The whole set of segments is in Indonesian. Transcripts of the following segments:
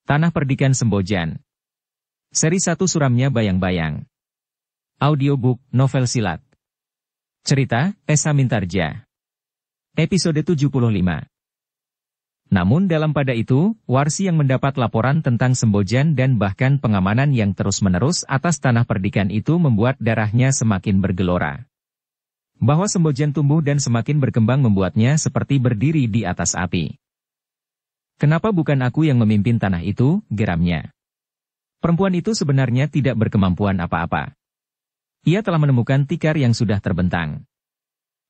Tanah Perdikan Sembojan. Seri 1 Suramnya Bayang-Bayang. Audiobook, novel silat. Cerita, Esa Mintarja. Episode 75. Namun dalam pada itu, Warsi yang mendapat laporan tentang Sembojan dan bahkan pengamanan yang terus-menerus atas Tanah Perdikan itu membuat darahnya semakin bergelora. Bahwa Sembojan tumbuh dan semakin berkembang membuatnya seperti berdiri di atas api. Kenapa bukan aku yang memimpin tanah itu, geramnya. Perempuan itu sebenarnya tidak berkemampuan apa-apa. Ia telah menemukan tikar yang sudah terbentang.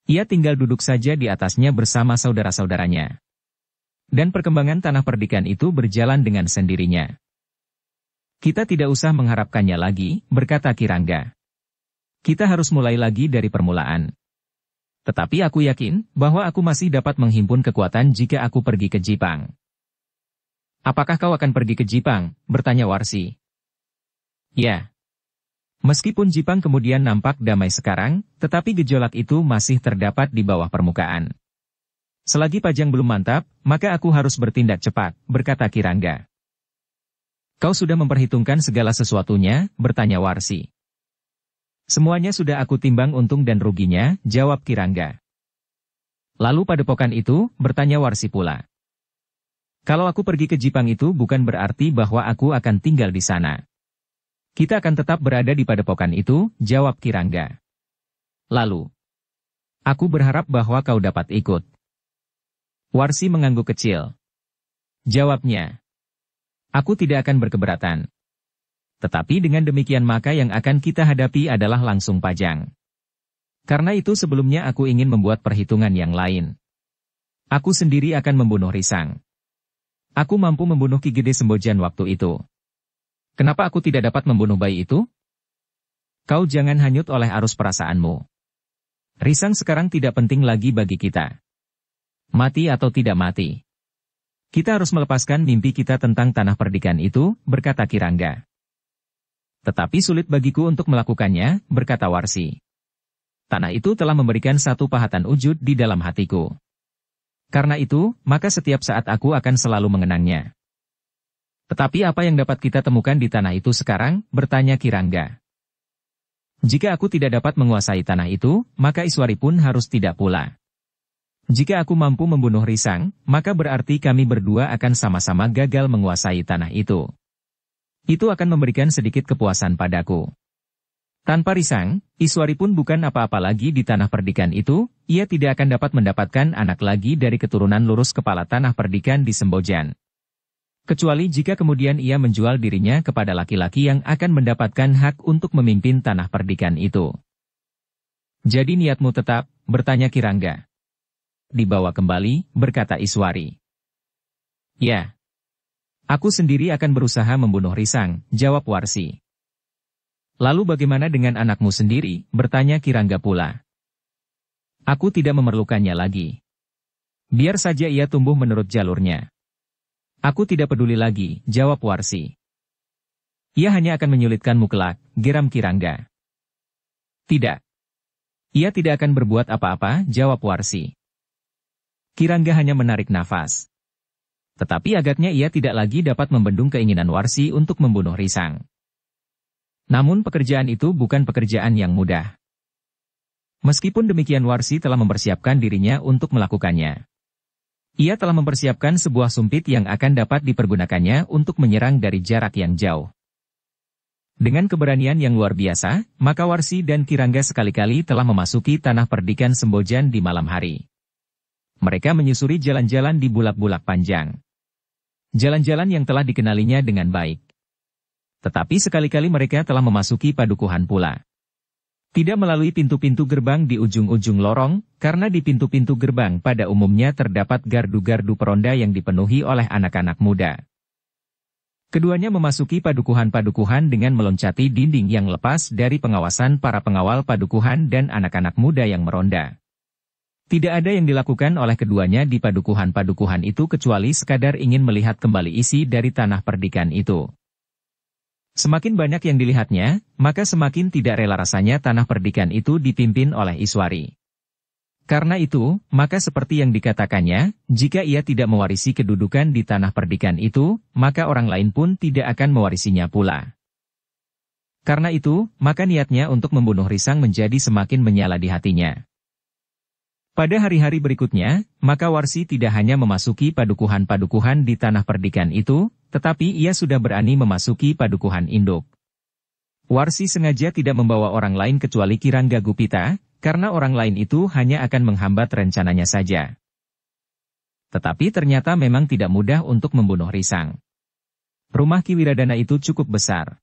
Ia tinggal duduk saja di atasnya bersama saudara-saudaranya. Dan perkembangan Tanah Perdikan itu berjalan dengan sendirinya. Kita tidak usah mengharapkannya lagi, berkata Kirangga. Kita harus mulai lagi dari permulaan. Tetapi aku yakin bahwa aku masih dapat menghimpun kekuatan jika aku pergi ke Jipang. Apakah kau akan pergi ke Jipang? Bertanya Warsi. Ya. Meskipun Jipang kemudian nampak damai sekarang, tetapi gejolak itu masih terdapat di bawah permukaan. Selagi Pajang belum mantap, maka aku harus bertindak cepat, berkata Kirangga. Kau sudah memperhitungkan segala sesuatunya, bertanya Warsi. Semuanya sudah aku timbang untung dan ruginya, jawab Kirangga. Lalu padepokan itu, bertanya Warsi pula. Kalau aku pergi ke Jipang itu bukan berarti bahwa aku akan tinggal di sana. Kita akan tetap berada di padepokan itu, jawab Kirangga. Lalu, aku berharap bahwa kau dapat ikut. Warsi mengangguk kecil. Jawabnya, aku tidak akan berkeberatan. Tetapi dengan demikian maka yang akan kita hadapi adalah langsung Pajang. Karena itu sebelumnya aku ingin membuat perhitungan yang lain. Aku sendiri akan membunuh Risang. Aku mampu membunuh Ki Gede Sembojan waktu itu. Kenapa aku tidak dapat membunuh bayi itu? Kau jangan hanyut oleh arus perasaanmu. Risang sekarang tidak penting lagi bagi kita. Mati atau tidak mati. Kita harus melepaskan mimpi kita tentang Tanah Perdikan itu, berkata Kirangga. Tetapi sulit bagiku untuk melakukannya, berkata Warsi. Tanah itu telah memberikan satu pahatan wujud di dalam hatiku. Karena itu, maka setiap saat aku akan selalu mengenangnya. Tetapi apa yang dapat kita temukan di tanah itu sekarang, bertanya Kirangga. Jika aku tidak dapat menguasai tanah itu, maka Iswari pun harus tidak pula. Jika aku mampu membunuh Risang, maka berarti kami berdua akan sama-sama gagal menguasai tanah itu. Itu akan memberikan sedikit kepuasan padaku. Tanpa Risang, Iswari pun bukan apa-apa lagi di Tanah Perdikan itu, ia tidak akan dapat mendapatkan anak lagi dari keturunan lurus kepala Tanah Perdikan di Sembojan. Kecuali jika kemudian ia menjual dirinya kepada laki-laki yang akan mendapatkan hak untuk memimpin Tanah Perdikan itu. Jadi niatmu tetap, bertanya Kirangga. Dibawa kembali, berkata Iswari. Ya. Aku sendiri akan berusaha membunuh Risang, jawab Warsi. Lalu bagaimana dengan anakmu sendiri, bertanya Kirangga pula. Aku tidak memerlukannya lagi. Biar saja ia tumbuh menurut jalurnya. Aku tidak peduli lagi, jawab Warsi. Ia hanya akan menyulitkanmu kelak, geram Kirangga. Tidak. Ia tidak akan berbuat apa-apa, jawab Warsi. Kirangga hanya menarik nafas. Tetapi agaknya ia tidak lagi dapat membendung keinginan Warsi untuk membunuh Risang. Namun pekerjaan itu bukan pekerjaan yang mudah. Meskipun demikian Warsi telah mempersiapkan dirinya untuk melakukannya. Ia telah mempersiapkan sebuah sumpit yang akan dapat dipergunakannya untuk menyerang dari jarak yang jauh. Dengan keberanian yang luar biasa, maka Warsi dan Kirangga sekali-kali telah memasuki Tanah Perdikan Sembojan di malam hari. Mereka menyusuri jalan-jalan di bulak-bulak panjang. Jalan-jalan yang telah dikenalinya dengan baik. Tetapi sekali-kali mereka telah memasuki padukuhan pula. Tidak melalui pintu-pintu gerbang di ujung-ujung lorong, karena di pintu-pintu gerbang pada umumnya terdapat gardu-gardu peronda yang dipenuhi oleh anak-anak muda. Keduanya memasuki padukuhan-padukuhan dengan meloncati dinding yang lepas dari pengawasan para pengawal padukuhan dan anak-anak muda yang meronda. Tidak ada yang dilakukan oleh keduanya di padukuhan-padukuhan itu kecuali sekadar ingin melihat kembali isi dari Tanah Perdikan itu. Semakin banyak yang dilihatnya, maka semakin tidak rela rasanya Tanah Perdikan itu dipimpin oleh Iswari. Karena itu, maka seperti yang dikatakannya, jika ia tidak mewarisi kedudukan di tanah perdikan itu, maka orang lain pun tidak akan mewarisinya pula. Karena itu, maka niatnya untuk membunuh Risang menjadi semakin menyala di hatinya. Pada hari-hari berikutnya, maka Warsi tidak hanya memasuki padukuhan-padukuhan di tanah perdikan itu, tetapi ia sudah berani memasuki padukuhan induk. Warsi sengaja tidak membawa orang lain kecuali Kirangga Gupita, karena orang lain itu hanya akan menghambat rencananya saja. Tetapi ternyata memang tidak mudah untuk membunuh Risang. Rumah Ki Wiradana itu cukup besar.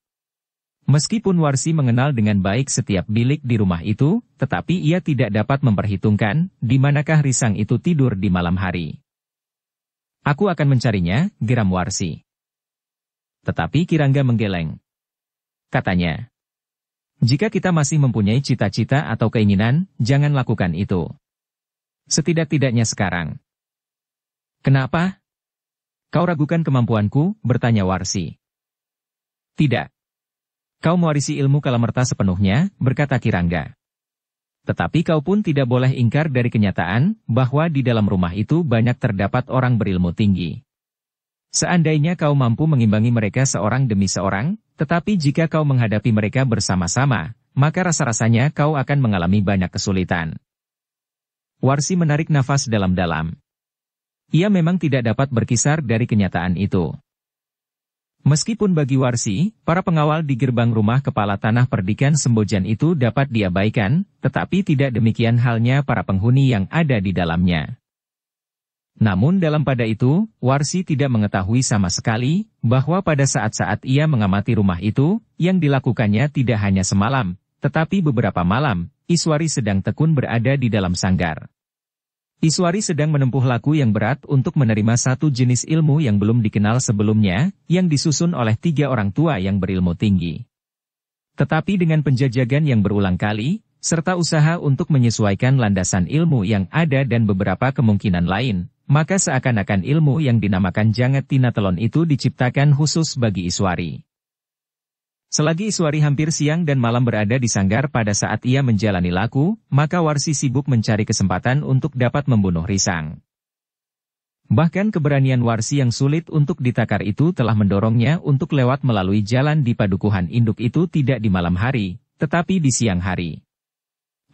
Meskipun Warsi mengenal dengan baik setiap bilik di rumah itu, tetapi ia tidak dapat memperhitungkan di manakah Risang itu tidur di malam hari. Aku akan mencarinya, geram Warsi. Tetapi Kirangga menggeleng. Katanya, jika kita masih mempunyai cita-cita atau keinginan, jangan lakukan itu. Setidak-tidaknya sekarang. Kenapa? Kau ragukan kemampuanku, bertanya Warsi. Tidak. Kau mewarisi ilmu Kalamerta sepenuhnya, berkata Kirangga. Tetapi kau pun tidak boleh ingkar dari kenyataan, bahwa di dalam rumah itu banyak terdapat orang berilmu tinggi. Seandainya kau mampu mengimbangi mereka seorang demi seorang, tetapi jika kau menghadapi mereka bersama-sama, maka rasa-rasanya kau akan mengalami banyak kesulitan. Warsi menarik nafas dalam-dalam. Ia memang tidak dapat berkisar dari kenyataan itu. Meskipun bagi Warsi, para pengawal di gerbang rumah kepala tanah perdikan Sembojan itu dapat diabaikan, tetapi tidak demikian halnya para penghuni yang ada di dalamnya. Namun dalam pada itu, Warsi tidak mengetahui sama sekali, bahwa pada saat-saat ia mengamati rumah itu, yang dilakukannya tidak hanya semalam, tetapi beberapa malam, Iswari sedang tekun berada di dalam sanggar. Iswari sedang menempuh laku yang berat untuk menerima satu jenis ilmu yang belum dikenal sebelumnya, yang disusun oleh 3 orang tua yang berilmu tinggi. Tetapi dengan penjajagan yang berulang kali, serta usaha untuk menyesuaikan landasan ilmu yang ada dan beberapa kemungkinan lain, maka seakan-akan ilmu yang dinamakan Jangat Tinatelon itu diciptakan khusus bagi Iswari. Selagi Iswari hampir siang dan malam berada di sanggar pada saat ia menjalani laku, maka Warsi sibuk mencari kesempatan untuk dapat membunuh Risang. Bahkan keberanian Warsi yang sulit untuk ditakar itu telah mendorongnya untuk lewat melalui jalan di padukuhan induk itu tidak di malam hari, tetapi di siang hari.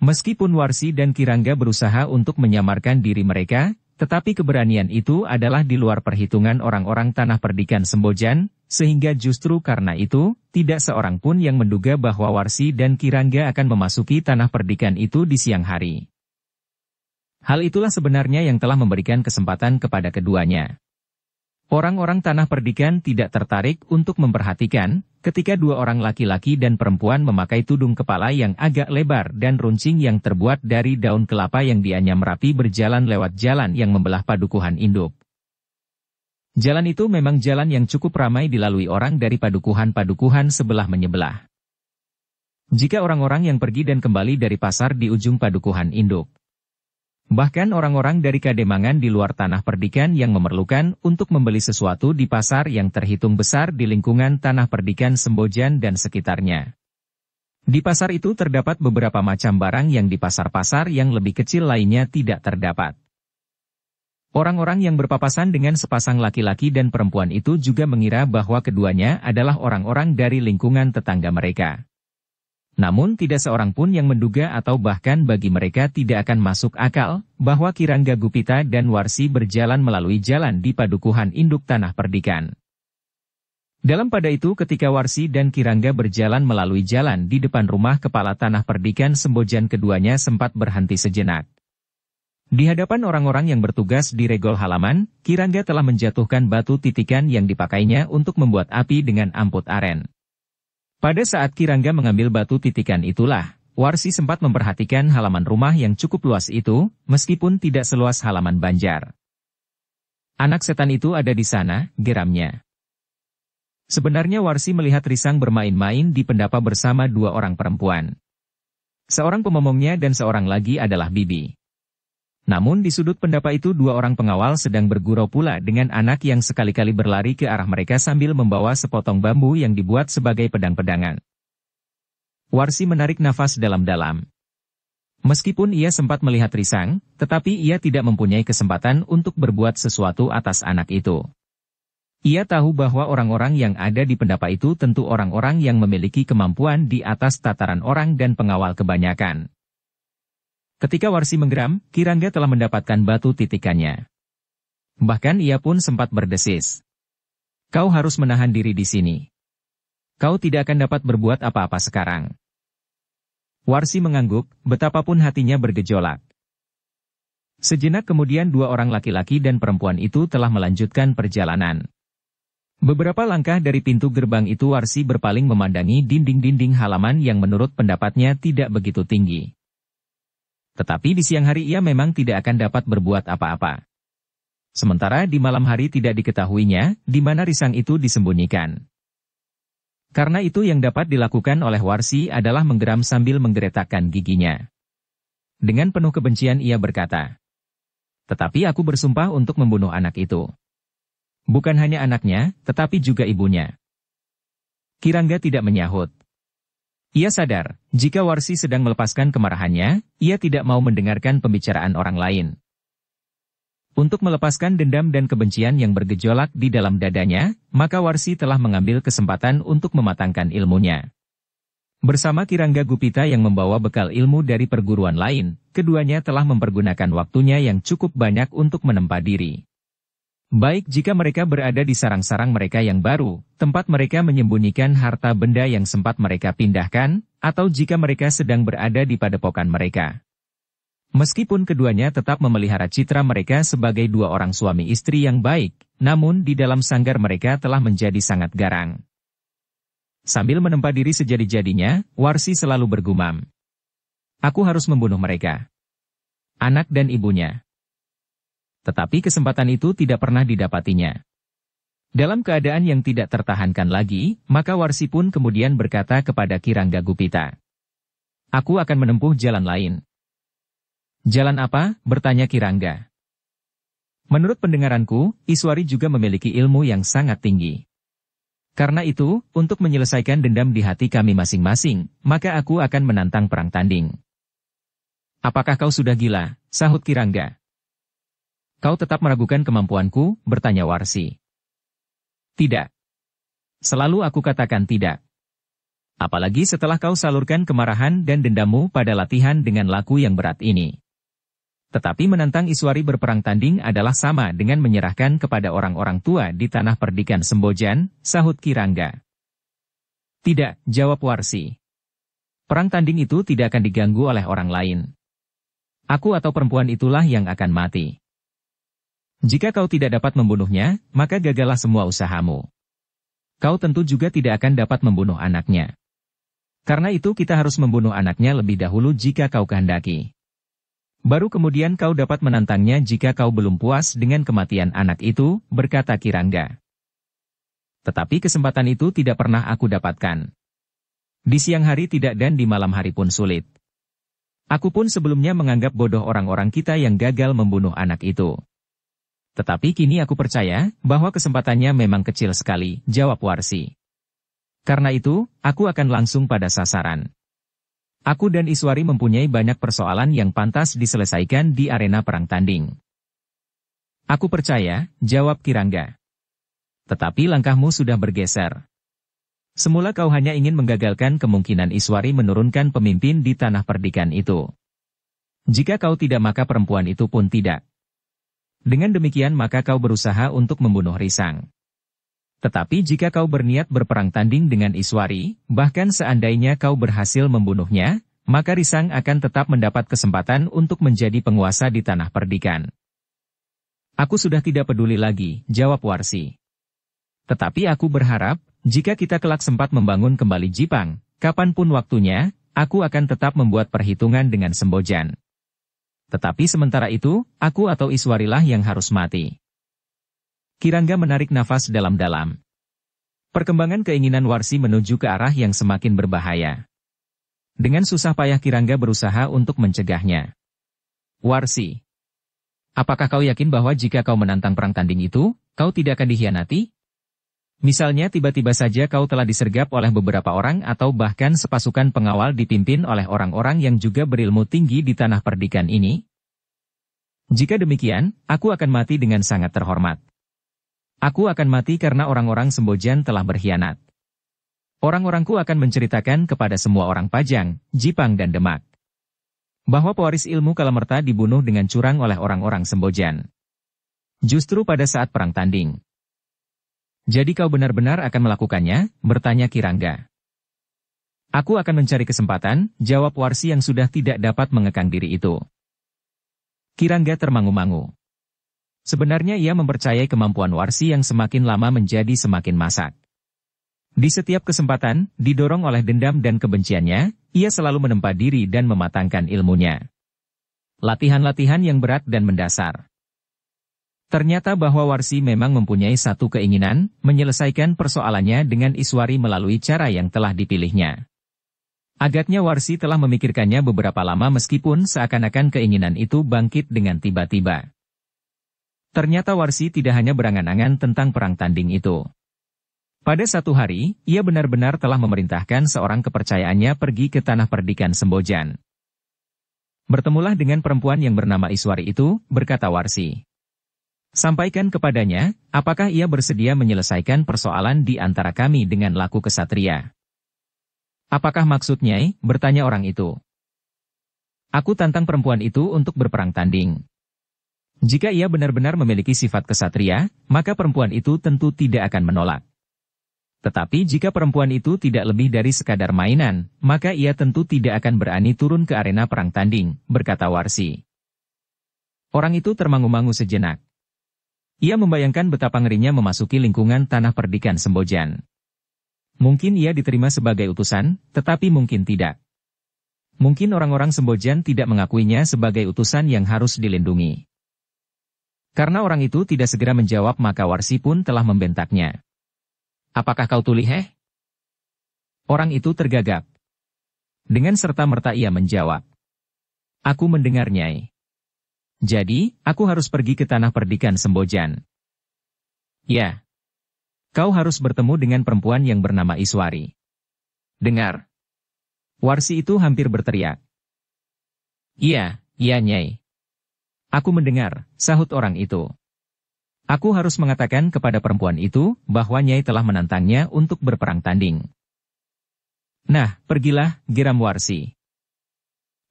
Meskipun Warsi dan Kirangga berusaha untuk menyamarkan diri mereka, tetapi keberanian itu adalah di luar perhitungan orang-orang tanah perdikan Sembojan, sehingga justru karena itu, tidak seorang pun yang menduga bahwa Warsi dan Kirangga akan memasuki tanah perdikan itu di siang hari. Hal itulah sebenarnya yang telah memberikan kesempatan kepada keduanya. Orang-orang tanah perdikan tidak tertarik untuk memperhatikan, ketika 2 orang laki-laki dan perempuan memakai tudung kepala yang agak lebar dan runcing yang terbuat dari daun kelapa yang dianyam rapi berjalan lewat jalan yang membelah padukuhan induk. Jalan itu memang jalan yang cukup ramai dilalui orang dari padukuhan-padukuhan sebelah menyebelah. Jika orang-orang yang pergi dan kembali dari pasar di ujung padukuhan induk. Bahkan orang-orang dari Kademangan di luar tanah perdikan yang memerlukan untuk membeli sesuatu di pasar yang terhitung besar di lingkungan tanah perdikan Sembojan dan sekitarnya. Di pasar itu terdapat beberapa macam barang yang di pasar-pasar yang lebih kecil lainnya tidak terdapat. Orang-orang yang berpapasan dengan sepasang laki-laki dan perempuan itu juga mengira bahwa keduanya adalah orang-orang dari lingkungan tetangga mereka. Namun tidak seorang pun yang menduga atau bahkan bagi mereka tidak akan masuk akal, bahwa Kirangga Gupita dan Warsi berjalan melalui jalan di padukuhan induk tanah perdikan. Dalam pada itu ketika Warsi dan Kirangga berjalan melalui jalan di depan rumah kepala tanah perdikan Sembojan keduanya sempat berhenti sejenak. Di hadapan orang-orang yang bertugas di regol halaman, Kirangga telah menjatuhkan batu titikan yang dipakainya untuk membuat api dengan amput aren. Pada saat Kirangga mengambil batu titikan itulah, Warsi sempat memperhatikan halaman rumah yang cukup luas itu, meskipun tidak seluas halaman Banjar. Anak setan itu ada di sana, geramnya. Sebenarnya Warsi melihat Risang bermain-main di pendapa bersama 2 orang perempuan. Seorang pemomongnya dan seorang lagi adalah bibi. Namun di sudut pendapa itu 2 orang pengawal sedang bergurau pula dengan anak yang sekali-kali berlari ke arah mereka sambil membawa sepotong bambu yang dibuat sebagai pedang-pedangan. Warsi menarik nafas dalam-dalam. Meskipun ia sempat melihat risang, tetapi ia tidak mempunyai kesempatan untuk berbuat sesuatu atas anak itu. Ia tahu bahwa orang-orang yang ada di pendapa itu tentu orang-orang yang memiliki kemampuan di atas tataran orang dan pengawal kebanyakan. Ketika Warsi menggeram, Kirangga telah mendapatkan batu titikannya. Bahkan ia pun sempat berdesis. Kau harus menahan diri di sini. Kau tidak akan dapat berbuat apa-apa sekarang. Warsi mengangguk, betapapun hatinya bergejolak. Sejenak kemudian dua orang laki-laki dan perempuan itu telah melanjutkan perjalanan. Beberapa langkah dari pintu gerbang itu Warsi berpaling memandangi dinding-dinding halaman yang menurut pendapatnya tidak begitu tinggi. Tetapi di siang hari ia memang tidak akan dapat berbuat apa-apa. Sementara di malam hari tidak diketahuinya, di mana risang itu disembunyikan. Karena itu yang dapat dilakukan oleh Warsi adalah menggeram sambil menggeretakkan giginya. Dengan penuh kebencian ia berkata, "Tetapi aku bersumpah untuk membunuh anak itu. Bukan hanya anaknya, tetapi juga ibunya." Kirangga tidak menyahut. Ia sadar, jika Warsi sedang melepaskan kemarahannya, ia tidak mau mendengarkan pembicaraan orang lain. Untuk melepaskan dendam dan kebencian yang bergejolak di dalam dadanya, maka Warsi telah mengambil kesempatan untuk mematangkan ilmunya. Bersama Kirangga Gupita yang membawa bekal ilmu dari perguruan lain, keduanya telah mempergunakan waktunya yang cukup banyak untuk menempa diri. Baik jika mereka berada di sarang-sarang mereka yang baru, tempat mereka menyembunyikan harta benda yang sempat mereka pindahkan, atau jika mereka sedang berada di padepokan mereka. Meskipun keduanya tetap memelihara citra mereka sebagai dua orang suami istri yang baik, namun di dalam sanggar mereka telah menjadi sangat garang. Sambil menempa diri sejadi-jadinya, Warsi selalu bergumam. Aku harus membunuh mereka. Anak dan ibunya. Tetapi kesempatan itu tidak pernah didapatinya. Dalam keadaan yang tidak tertahankan lagi, maka Warsi pun kemudian berkata kepada Kirangga Gupita. Aku akan menempuh jalan lain. Jalan apa? Bertanya Kirangga. Menurut pendengaranku, Iswari juga memiliki ilmu yang sangat tinggi. Karena itu, untuk menyelesaikan dendam di hati kami masing-masing, maka aku akan menantang perang tanding. Apakah kau sudah gila? Sahut Kirangga. Kau tetap meragukan kemampuanku? Bertanya Warsi. Tidak. Selalu aku katakan tidak. Apalagi setelah kau salurkan kemarahan dan dendammu pada latihan dengan laku yang berat ini. Tetapi menantang Iswari berperang tanding adalah sama dengan menyerahkan kepada orang-orang tua di tanah perdikan Sembojan, sahut Kirangga. Tidak, jawab Warsi. Perang tanding itu tidak akan diganggu oleh orang lain. Aku atau perempuan itulah yang akan mati. Jika kau tidak dapat membunuhnya, maka gagallah semua usahamu. Kau tentu juga tidak akan dapat membunuh anaknya. Karena itu kita harus membunuh anaknya lebih dahulu jika kau kehendaki. Baru kemudian kau dapat menantangnya jika kau belum puas dengan kematian anak itu, berkata Kirangga. Tetapi kesempatan itu tidak pernah aku dapatkan. Di siang hari tidak dan di malam hari pun sulit. Aku pun sebelumnya menganggap bodoh orang-orang kita yang gagal membunuh anak itu. Tetapi kini aku percaya bahwa kesempatannya memang kecil sekali, jawab Warsi. Karena itu, aku akan langsung pada sasaran. Aku dan Iswari mempunyai banyak persoalan yang pantas diselesaikan di arena perang tanding. Aku percaya, jawab Kirangga. Tetapi langkahmu sudah bergeser. Semula kau hanya ingin menggagalkan kemungkinan Iswari menurunkan pemimpin di tanah perdikan itu. Jika kau tidak maka perempuan itu pun tidak. Dengan demikian maka kau berusaha untuk membunuh Risang. Tetapi jika kau berniat berperang tanding dengan Iswari, bahkan seandainya kau berhasil membunuhnya, maka Risang akan tetap mendapat kesempatan untuk menjadi penguasa di tanah perdikan. Aku sudah tidak peduli lagi, jawab Warsi. Tetapi aku berharap, jika kita kelak sempat membangun kembali Jipang, kapanpun waktunya, aku akan tetap membuat perhitungan dengan Sembojan. Tetapi sementara itu, aku atau Iswarilah yang harus mati. Kirangga menarik nafas dalam-dalam. Perkembangan keinginan Warsi menuju ke arah yang semakin berbahaya. Dengan susah payah Kirangga berusaha untuk mencegahnya. Warsi, apakah kau yakin bahwa jika kau menantang perang tanding itu, kau tidak akan dikhianati? Misalnya tiba-tiba saja kau telah disergap oleh beberapa orang atau bahkan sepasukan pengawal dipimpin oleh orang-orang yang juga berilmu tinggi di tanah perdikan ini. Jika demikian, aku akan mati dengan sangat terhormat. Aku akan mati karena orang-orang Sembojan telah berkhianat. Orang-orangku akan menceritakan kepada semua orang Pajang, Jipang dan Demak bahwa pewaris ilmu Kalamerta dibunuh dengan curang oleh orang-orang Sembojan. Justru pada saat perang tanding. Jadi kau benar-benar akan melakukannya, bertanya Kirangga. Aku akan mencari kesempatan, jawab Warsi yang sudah tidak dapat mengekang diri itu. Kirangga termangu-mangu. Sebenarnya ia mempercayai kemampuan Warsi yang semakin lama menjadi semakin masak. Di setiap kesempatan, didorong oleh dendam dan kebenciannya, ia selalu menempa diri dan mematangkan ilmunya. Latihan-latihan yang berat dan mendasar. Ternyata bahwa Warsi memang mempunyai satu keinginan, menyelesaikan persoalannya dengan Iswari melalui cara yang telah dipilihnya. Agaknya Warsi telah memikirkannya beberapa lama meskipun seakan-akan keinginan itu bangkit dengan tiba-tiba. Ternyata Warsi tidak hanya berangan-angan tentang perang tanding itu. Pada satu hari, ia benar-benar telah memerintahkan seorang kepercayaannya pergi ke tanah perdikan Sembojan. Bertemulah dengan perempuan yang bernama Iswari itu, berkata Warsi. Sampaikan kepadanya, apakah ia bersedia menyelesaikan persoalan di antara kami dengan laku kesatria. Apakah maksudnya, bertanya orang itu. Aku tantang perempuan itu untuk berperang tanding. Jika ia benar-benar memiliki sifat kesatria, maka perempuan itu tentu tidak akan menolak. Tetapi jika perempuan itu tidak lebih dari sekadar mainan, maka ia tentu tidak akan berani turun ke arena perang tanding, berkata Warsi. Orang itu termangu-mangu sejenak. Ia membayangkan betapa ngerinya memasuki lingkungan tanah perdikan Sembojan. Mungkin ia diterima sebagai utusan, tetapi mungkin tidak. Mungkin orang-orang Sembojan tidak mengakuinya sebagai utusan yang harus dilindungi. Karena orang itu tidak segera menjawab maka Warsi pun telah membentaknya. Apakah kau tuli heh? Orang itu tergagap. Dengan serta-merta ia menjawab. Aku mendengar Nyai. Jadi, aku harus pergi ke tanah perdikan Sembojan. Ya. Kau harus bertemu dengan perempuan yang bernama Iswari. Dengar. Warsi itu hampir berteriak. Iya, iya Nyai. Aku mendengar, sahut orang itu. Aku harus mengatakan kepada perempuan itu, bahwa Nyai telah menantangnya untuk berperang tanding. Nah, pergilah, geram Warsi.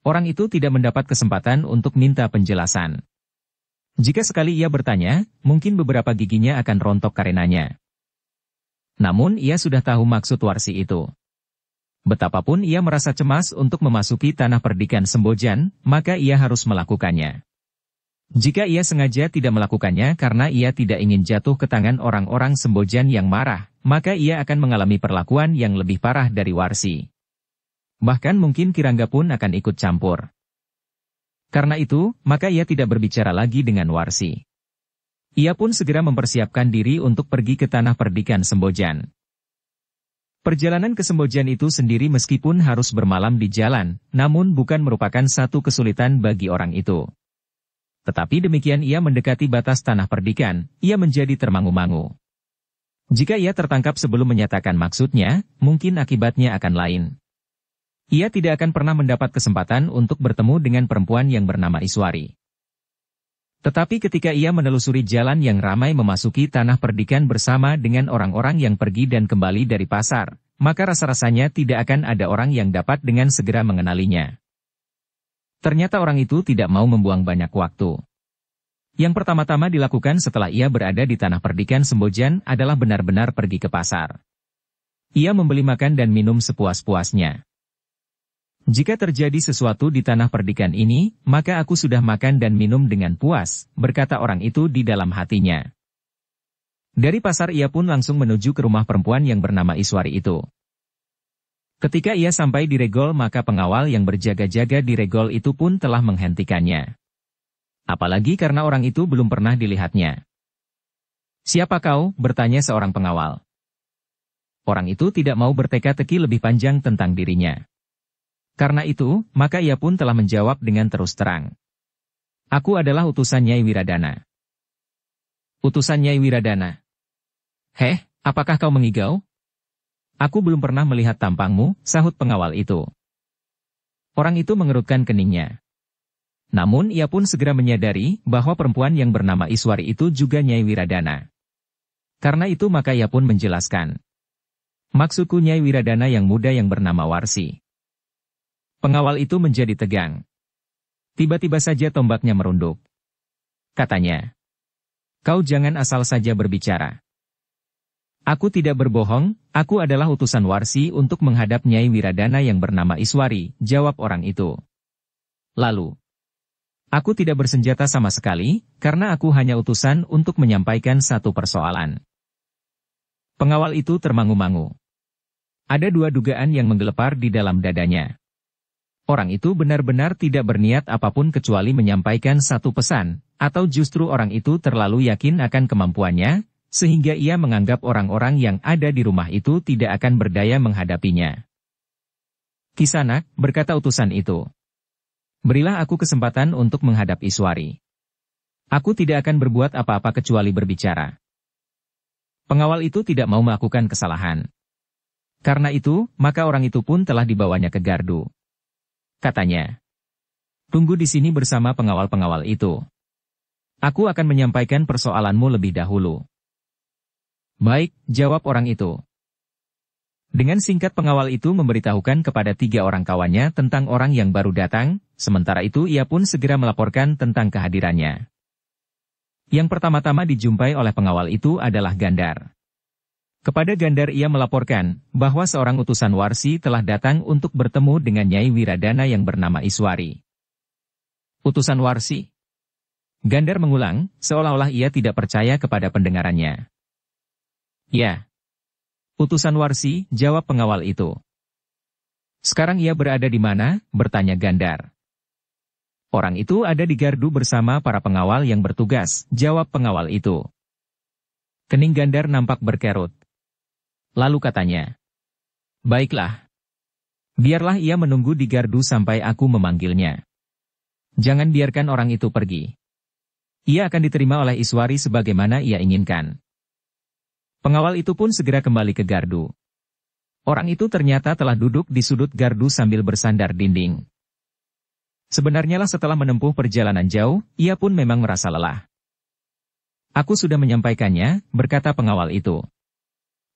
Orang itu tidak mendapat kesempatan untuk minta penjelasan. Jika sekali ia bertanya, mungkin beberapa giginya akan rontok karenanya. Namun ia sudah tahu maksud Warsi itu. Betapapun ia merasa cemas untuk memasuki tanah perdikan Sembojan, maka ia harus melakukannya. Jika ia sengaja tidak melakukannya karena ia tidak ingin jatuh ke tangan orang-orang Sembojan yang marah, maka ia akan mengalami perlakuan yang lebih parah dari Warsi. Bahkan mungkin Kirangga pun akan ikut campur. Karena itu, maka ia tidak berbicara lagi dengan Warsi. Ia pun segera mempersiapkan diri untuk pergi ke tanah perdikan Sembojan. Perjalanan ke Sembojan itu sendiri meskipun harus bermalam di jalan, namun bukan merupakan satu kesulitan bagi orang itu. Tetapi demikian ia mendekati batas tanah perdikan, ia menjadi termangu-mangu. Jika ia tertangkap sebelum menyatakan maksudnya, mungkin akibatnya akan lain. Ia tidak akan pernah mendapat kesempatan untuk bertemu dengan perempuan yang bernama Iswari. Tetapi ketika ia menelusuri jalan yang ramai memasuki tanah perdikan bersama dengan orang-orang yang pergi dan kembali dari pasar, maka rasa-rasanya tidak akan ada orang yang dapat dengan segera mengenalinya. Ternyata orang itu tidak mau membuang banyak waktu. Yang pertama-tama dilakukan setelah ia berada di tanah perdikan Sembojan adalah benar-benar pergi ke pasar. Ia membeli makan dan minum sepuas-puasnya. Jika terjadi sesuatu di tanah perdikan ini, maka aku sudah makan dan minum dengan puas, berkata orang itu di dalam hatinya. Dari pasar ia pun langsung menuju ke rumah perempuan yang bernama Iswari itu. Ketika ia sampai di regol maka pengawal yang berjaga-jaga di regol itu pun telah menghentikannya. Apalagi karena orang itu belum pernah dilihatnya. Siapa kau? Bertanya seorang pengawal. Orang itu tidak mau berteka-teki lebih panjang tentang dirinya. Karena itu, maka ia pun telah menjawab dengan terus terang. Aku adalah utusan Nyai Wiradana. Utusan Nyai Wiradana. Heh, Apakah kau mengigau? Aku belum pernah melihat tampangmu, sahut pengawal itu. Orang itu mengerutkan keningnya. Namun ia pun segera menyadari bahwa perempuan yang bernama Iswari itu juga Nyai Wiradana. Karena itu maka ia pun menjelaskan. Maksudku Nyai Wiradana yang muda yang bernama Warsi. Pengawal itu menjadi tegang. Tiba-tiba saja tombaknya merunduk. Katanya, kau jangan asal saja berbicara. Aku tidak berbohong, aku adalah utusan Warsi untuk menghadap Nyai Wiradana yang bernama Iswari, jawab orang itu. Lalu, aku tidak bersenjata sama sekali, karena aku hanya utusan untuk menyampaikan satu persoalan. Pengawal itu termangu-mangu. Ada dua dugaan yang menggelepar di dalam dadanya. Orang itu benar-benar tidak berniat apapun kecuali menyampaikan satu pesan, atau justru orang itu terlalu yakin akan kemampuannya, sehingga ia menganggap orang-orang yang ada di rumah itu tidak akan berdaya menghadapinya. Kisanak, berkata utusan itu. Berilah aku kesempatan untuk menghadap Iswari. Aku tidak akan berbuat apa-apa kecuali berbicara. Pengawal itu tidak mau melakukan kesalahan. Karena itu, maka orang itu pun telah dibawanya ke gardu. Katanya, tunggu di sini bersama pengawal-pengawal itu. Aku akan menyampaikan persoalanmu lebih dahulu. Baik, jawab orang itu. Dengan singkat pengawal itu memberitahukan kepada 3 orang kawannya tentang orang yang baru datang, sementara itu ia pun segera melaporkan tentang kehadirannya. Yang pertama-tama dijumpai oleh pengawal itu adalah Gandar. Kepada Gandar ia melaporkan bahwa seorang utusan Warsi telah datang untuk bertemu dengan Nyai Wiradana yang bernama Iswari. Utusan Warsi? Gandar mengulang, seolah-olah ia tidak percaya kepada pendengarannya. Ya. Utusan Warsi, jawab pengawal itu. Sekarang ia berada di mana? Bertanya Gandar. Orang itu ada di gardu bersama para pengawal yang bertugas, jawab pengawal itu. Kening Gandar nampak berkerut. Lalu katanya, baiklah. Biarlah ia menunggu di gardu sampai aku memanggilnya. Jangan biarkan orang itu pergi. Ia akan diterima oleh Iswari sebagaimana ia inginkan. Pengawal itu pun segera kembali ke gardu. Orang itu ternyata telah duduk di sudut gardu sambil bersandar dinding. Sebenarnya setelah menempuh perjalanan jauh, ia pun memang merasa lelah. Aku sudah menyampaikannya, berkata pengawal itu.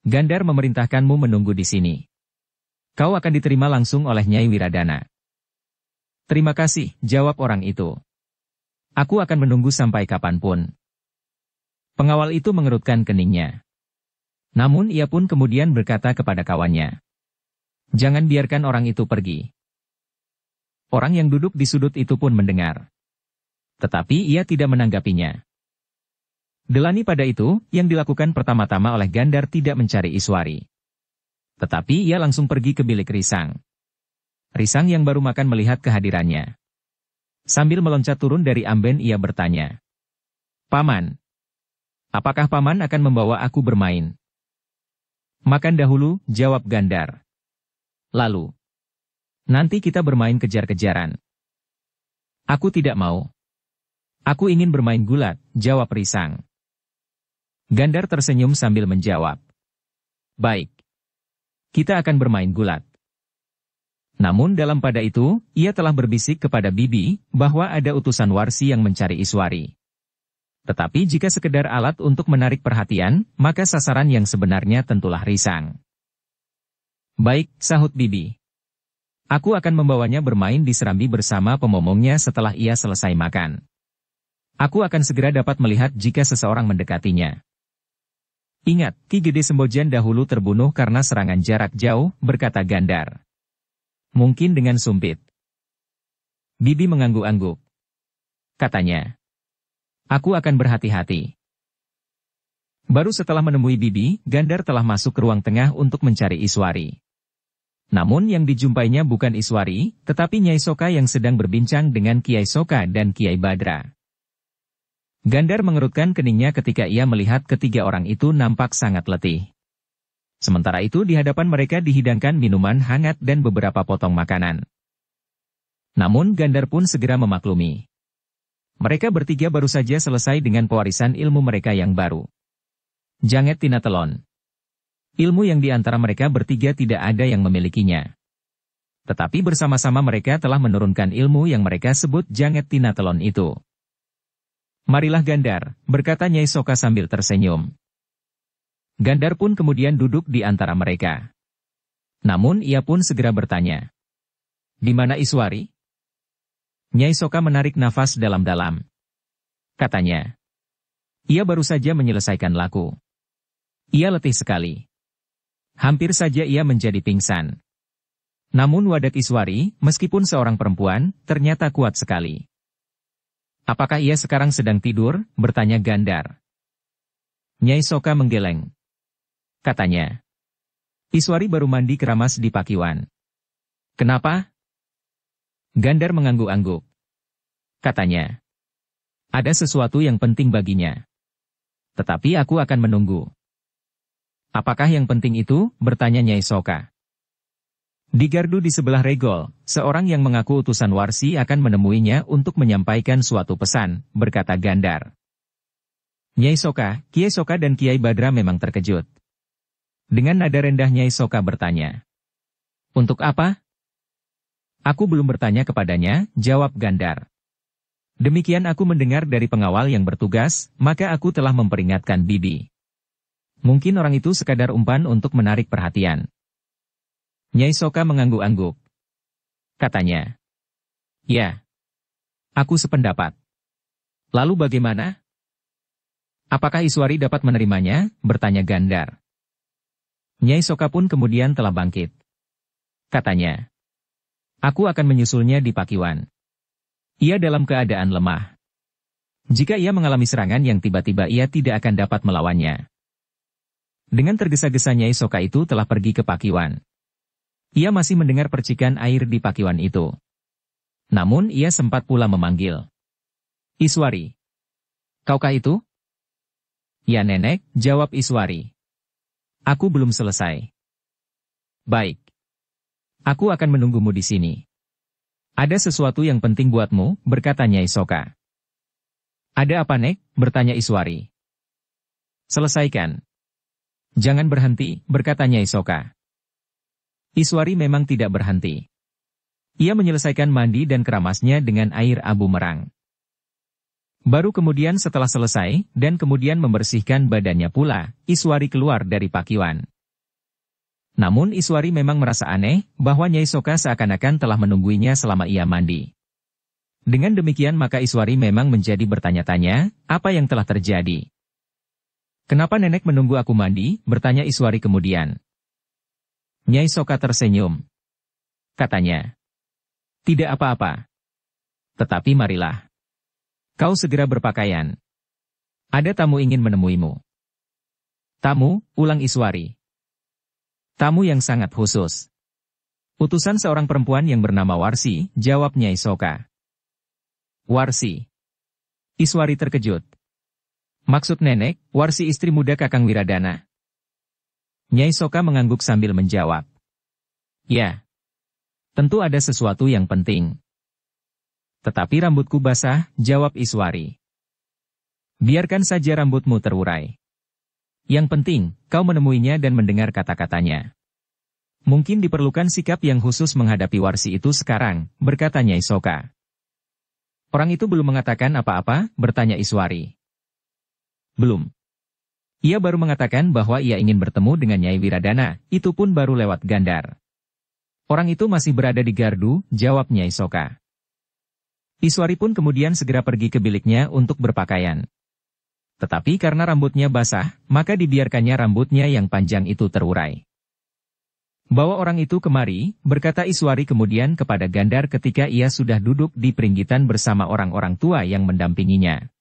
Gandar memerintahkanmu menunggu di sini. Kau akan diterima langsung oleh Nyai Wiradana. Terima kasih, jawab orang itu. Aku akan menunggu sampai kapanpun. Pengawal itu mengerutkan keningnya. Namun ia pun kemudian berkata kepada kawannya. Jangan biarkan orang itu pergi. Orang yang duduk di sudut itu pun mendengar. Tetapi ia tidak menanggapinya. Delani pada itu, yang dilakukan pertama-tama oleh Gandar tidak mencari Iswari. Tetapi ia langsung pergi ke bilik Risang. Risang yang baru makan melihat kehadirannya. Sambil meloncat turun dari amben ia bertanya. Paman. Apakah Paman akan membawa aku bermain? Makan dahulu, jawab Gandar. Lalu. Nanti kita bermain kejar-kejaran. Aku tidak mau. Aku ingin bermain gulat, jawab Risang. Gandar tersenyum sambil menjawab. Baik. Kita akan bermain gulat. Namun dalam pada itu, ia telah berbisik kepada Bibi, bahwa ada utusan Warsi yang mencari Iswari. Tetapi jika sekedar alat untuk menarik perhatian, maka sasaran yang sebenarnya tentulah Risang. Baik, sahut Bibi. Aku akan membawanya bermain di serambi bersama pemomongnya setelah ia selesai makan. Aku akan segera dapat melihat jika seseorang mendekatinya. Ingat, Ki Gede Sembojan dahulu terbunuh karena serangan jarak jauh, berkata Gandar. Mungkin dengan sumpit. Bibi mengangguk-angguk. Katanya. Aku akan berhati-hati. Baru setelah menemui Bibi, Gandar telah masuk ke ruang tengah untuk mencari Iswari. Namun yang dijumpainya bukan Iswari, tetapi Nyai Soka yang sedang berbincang dengan Kiai Soka dan Kiai Badra. Gandar mengerutkan keningnya ketika ia melihat ketiga orang itu nampak sangat letih. Sementara itu di hadapan mereka dihidangkan minuman hangat dan beberapa potong makanan. Namun Gandar pun segera memaklumi. Mereka bertiga baru saja selesai dengan pewarisan ilmu mereka yang baru. Janget tina telon. Ilmu yang di antara mereka bertiga tidak ada yang memilikinya. Tetapi bersama-sama mereka telah menurunkan ilmu yang mereka sebut Janget Tinatelon itu. Marilah Gandar, berkata Nyai Soka sambil tersenyum. Gandar pun kemudian duduk di antara mereka. Namun ia pun segera bertanya. Di mana Iswari? Nyai Soka menarik nafas dalam-dalam. Katanya. Ia baru saja menyelesaikan laku. Ia letih sekali. Hampir saja ia menjadi pingsan. Namun Wadak Iswari, meskipun seorang perempuan, ternyata kuat sekali. Apakah ia sekarang sedang tidur? Bertanya Gandar. Nyai Soka menggeleng. Katanya. Iswari baru mandi keramas di Pakiwan. Kenapa? Gandar mengangguk-angguk. Katanya. Ada sesuatu yang penting baginya. Tetapi aku akan menunggu. Apakah yang penting itu? Bertanya Nyai Soka. Di gardu di sebelah Regol, seorang yang mengaku utusan Warsi akan menemuinya untuk menyampaikan suatu pesan, berkata Gandar. Nyai Soka, Kiai Soka dan Kiai Badra memang terkejut. Dengan nada rendah Nyai Soka bertanya. Untuk apa? Aku belum bertanya kepadanya, jawab Gandar. Demikian aku mendengar dari pengawal yang bertugas, maka aku telah memperingatkan Bibi. Mungkin orang itu sekadar umpan untuk menarik perhatian. Nyai Soka mengangguk-angguk. Katanya. Ya. Aku sependapat. Lalu bagaimana? Apakah Iswari dapat menerimanya? Bertanya Gandar. Nyai Soka pun kemudian telah bangkit. Katanya. Aku akan menyusulnya di Pakiwan. Ia dalam keadaan lemah. Jika ia mengalami serangan yang tiba-tiba ia tidak akan dapat melawannya. Dengan tergesa-gesa Nyai Soka itu telah pergi ke Pakiwan. Ia masih mendengar percikan air di Pakiwan itu. Namun ia sempat pula memanggil. Iswari. Kaukah itu? Ya nenek, jawab Iswari. Aku belum selesai. Baik. Aku akan menunggumu di sini. Ada sesuatu yang penting buatmu, berkata Nyai Soka. Ada apa nek? Bertanya Iswari. Selesaikan. Jangan berhenti, berkata Nyai Soka. Iswari memang tidak berhenti. Ia menyelesaikan mandi dan keramasnya dengan air abu merang. Baru kemudian setelah selesai, dan kemudian membersihkan badannya pula, Iswari keluar dari Pakiwan. Namun Iswari memang merasa aneh, bahwa Nyai Soka seakan-akan telah menungguinya selama ia mandi. Dengan demikian maka Iswari memang menjadi bertanya-tanya, apa yang telah terjadi? Kenapa nenek menunggu aku mandi? Bertanya Iswari kemudian. Nyai Soka tersenyum. Katanya. Tidak apa-apa. Tetapi marilah. Kau segera berpakaian. Ada tamu ingin menemuimu. Tamu, ulang Iswari. Tamu yang sangat khusus. Utusan seorang perempuan yang bernama Warsi, jawab Nyai Soka. Warsi. Iswari terkejut. Maksud nenek, Warsi istri muda Kakang Wiradana. Nyai Soka mengangguk sambil menjawab. Ya. Tentu ada sesuatu yang penting. Tetapi rambutku basah, jawab Iswari. Biarkan saja rambutmu terurai. Yang penting, kau menemuinya dan mendengar kata-katanya. Mungkin diperlukan sikap yang khusus menghadapi Warsi itu sekarang, berkata Nyai Soka. Orang itu belum mengatakan apa-apa, bertanya Iswari. Belum. Ia baru mengatakan bahwa ia ingin bertemu dengan Nyai Wiradana, itu pun baru lewat Gandar. Orang itu masih berada di gardu, jawab Nyai Soka. Iswari pun kemudian segera pergi ke biliknya untuk berpakaian. Tetapi karena rambutnya basah, maka dibiarkannya rambutnya yang panjang itu terurai. Bawa orang itu kemari, berkata Iswari kemudian kepada Gandar ketika ia sudah duduk di peringgitan bersama orang-orang tua yang mendampinginya.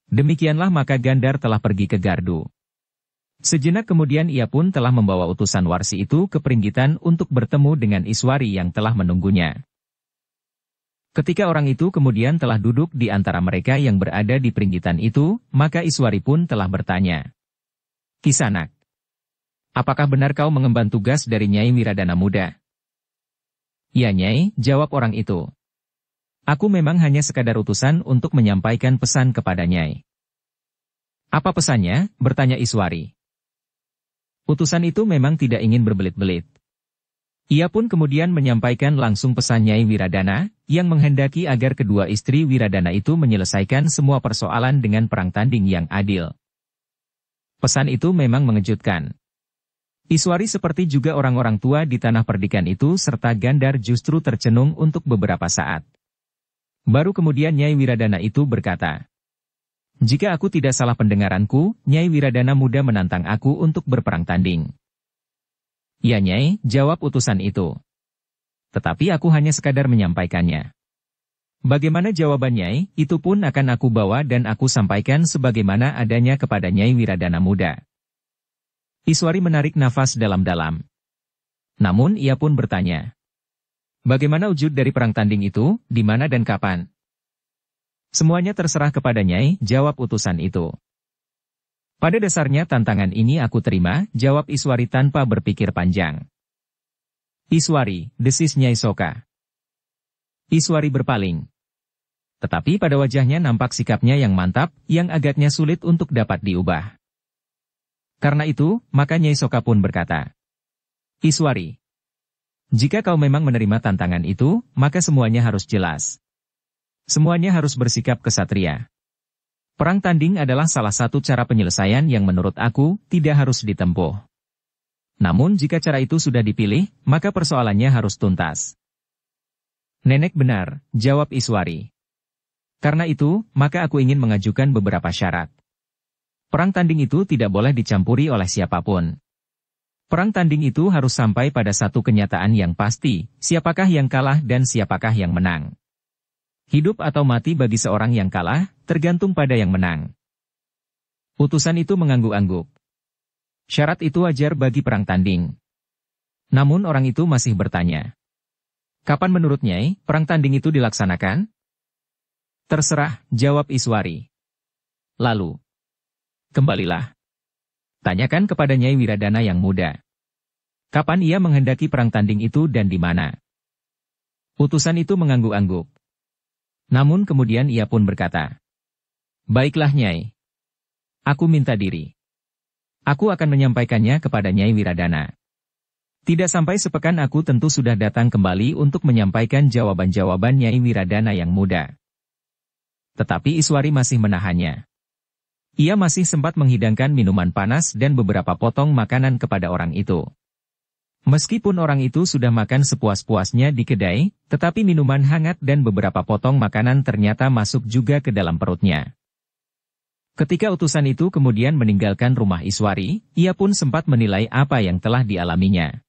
Demikianlah maka Gandar telah pergi ke gardu. Sejenak kemudian ia pun telah membawa utusan Warsi itu ke peringgitan untuk bertemu dengan Iswari yang telah menunggunya. Ketika orang itu kemudian telah duduk di antara mereka yang berada di peringgitan itu, maka Iswari pun telah bertanya. Kisanak, apakah benar kau mengemban tugas dari Nyai Wiradana Muda? Ya Nyai, jawab orang itu. Aku memang hanya sekadar utusan untuk menyampaikan pesan kepada Nyai. Apa pesannya? Bertanya Iswari. Utusan itu memang tidak ingin berbelit-belit. Ia pun kemudian menyampaikan langsung pesan Nyai Wiradana, yang menghendaki agar kedua istri Wiradana itu menyelesaikan semua persoalan dengan perang tanding yang adil. Pesan itu memang mengejutkan. Iswari seperti juga orang-orang tua di tanah perdikan itu serta Gandar justru tercenung untuk beberapa saat. Baru kemudian Nyai Wiradana itu berkata, "Jika aku tidak salah pendengaranku, Nyai Wiradana muda menantang aku untuk berperang tanding." "Ya Nyai," jawab utusan itu. "Tetapi aku hanya sekadar menyampaikannya." "Bagaimana jawaban Nyai, itu pun akan aku bawa dan aku sampaikan sebagaimana adanya kepada Nyai Wiradana muda." Iswari menarik nafas dalam-dalam. Namun ia pun bertanya, "Bagaimana wujud dari perang tanding itu, di mana dan kapan?" "Semuanya terserah kepada Nyai," jawab utusan itu. "Pada dasarnya tantangan ini aku terima," jawab Iswari tanpa berpikir panjang. "Iswari," desis Nyai Soka. Iswari berpaling. Tetapi pada wajahnya nampak sikapnya yang mantap, yang agaknya sulit untuk dapat diubah. Karena itu, maka Nyai Soka pun berkata, "Iswari, jika kau memang menerima tantangan itu, maka semuanya harus jelas. Semuanya harus bersikap kesatria. Perang tanding adalah salah satu cara penyelesaian yang menurut aku tidak harus ditempuh. Namun jika cara itu sudah dipilih, maka persoalannya harus tuntas." "Nenek benar," jawab Iswari. "Karena itu, maka aku ingin mengajukan beberapa syarat. Perang tanding itu tidak boleh dicampuri oleh siapapun. Perang tanding itu harus sampai pada satu kenyataan yang pasti, siapakah yang kalah dan siapakah yang menang. Hidup atau mati bagi seorang yang kalah, tergantung pada yang menang." Utusan itu mengangguk-angguk. Syarat itu wajar bagi perang tanding. Namun orang itu masih bertanya, "Kapan menurut Nyai, perang tanding itu dilaksanakan?" "Terserah," jawab Iswari. "Lalu, kembalilah. Tanyakan kepada Nyai Wiradana yang muda. Kapan ia menghendaki perang tanding itu dan di mana?" Utusan itu mengangguk-angguk. Namun kemudian ia pun berkata, "Baiklah Nyai. Aku minta diri. Aku akan menyampaikannya kepada Nyai Wiradana. Tidak sampai sepekan aku tentu sudah datang kembali untuk menyampaikan jawaban-jawaban Nyai Wiradana yang muda." Tetapi Iswari masih menahannya. Ia masih sempat menghidangkan minuman panas dan beberapa potong makanan kepada orang itu. Meskipun orang itu sudah makan sepuas-puasnya di kedai, tetapi minuman hangat dan beberapa potong makanan ternyata masuk juga ke dalam perutnya. Ketika utusan itu kemudian meninggalkan rumah Iswari, ia pun sempat menilai apa yang telah dialaminya.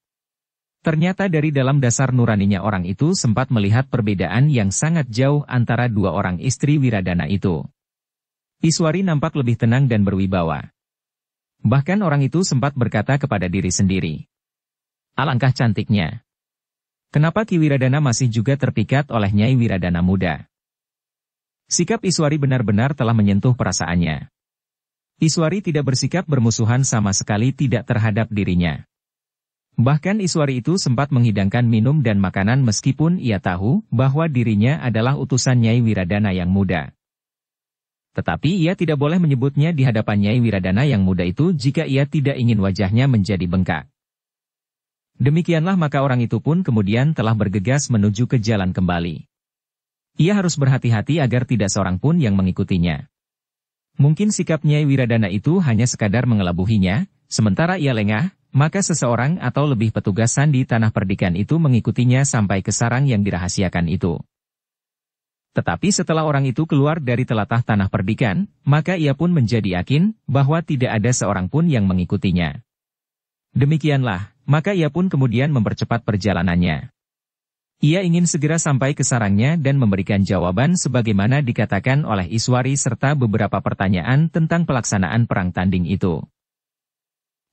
Ternyata dari dalam dasar nuraninya orang itu sempat melihat perbedaan yang sangat jauh antara dua orang istri Wiradana itu. Iswari nampak lebih tenang dan berwibawa. Bahkan orang itu sempat berkata kepada diri sendiri, "Alangkah cantiknya. Kenapa Ki Wiradana masih juga terpikat oleh Nyai Wiradana muda?" Sikap Iswari benar-benar telah menyentuh perasaannya. Iswari tidak bersikap bermusuhan sama sekali tidak terhadap dirinya. Bahkan Iswari itu sempat menghidangkan minum dan makanan meskipun ia tahu bahwa dirinya adalah utusan Nyai Wiradana yang muda. Tetapi ia tidak boleh menyebutnya di hadapan Nyai Wiradana yang muda itu jika ia tidak ingin wajahnya menjadi bengkak. Demikianlah maka orang itu pun kemudian telah bergegas menuju ke jalan kembali. Ia harus berhati-hati agar tidak seorang pun yang mengikutinya. Mungkin sikap Nyai Wiradana itu hanya sekadar mengelabuhinya, sementara ia lengah, maka seseorang atau lebih petugas sandi tanah perdikan itu mengikutinya sampai ke sarang yang dirahasiakan itu. Tetapi setelah orang itu keluar dari telatah tanah perdikan, maka ia pun menjadi yakin bahwa tidak ada seorang pun yang mengikutinya. Demikianlah, maka ia pun kemudian mempercepat perjalanannya. Ia ingin segera sampai ke sarangnya dan memberikan jawaban sebagaimana dikatakan oleh Iswari serta beberapa pertanyaan tentang pelaksanaan perang tanding itu.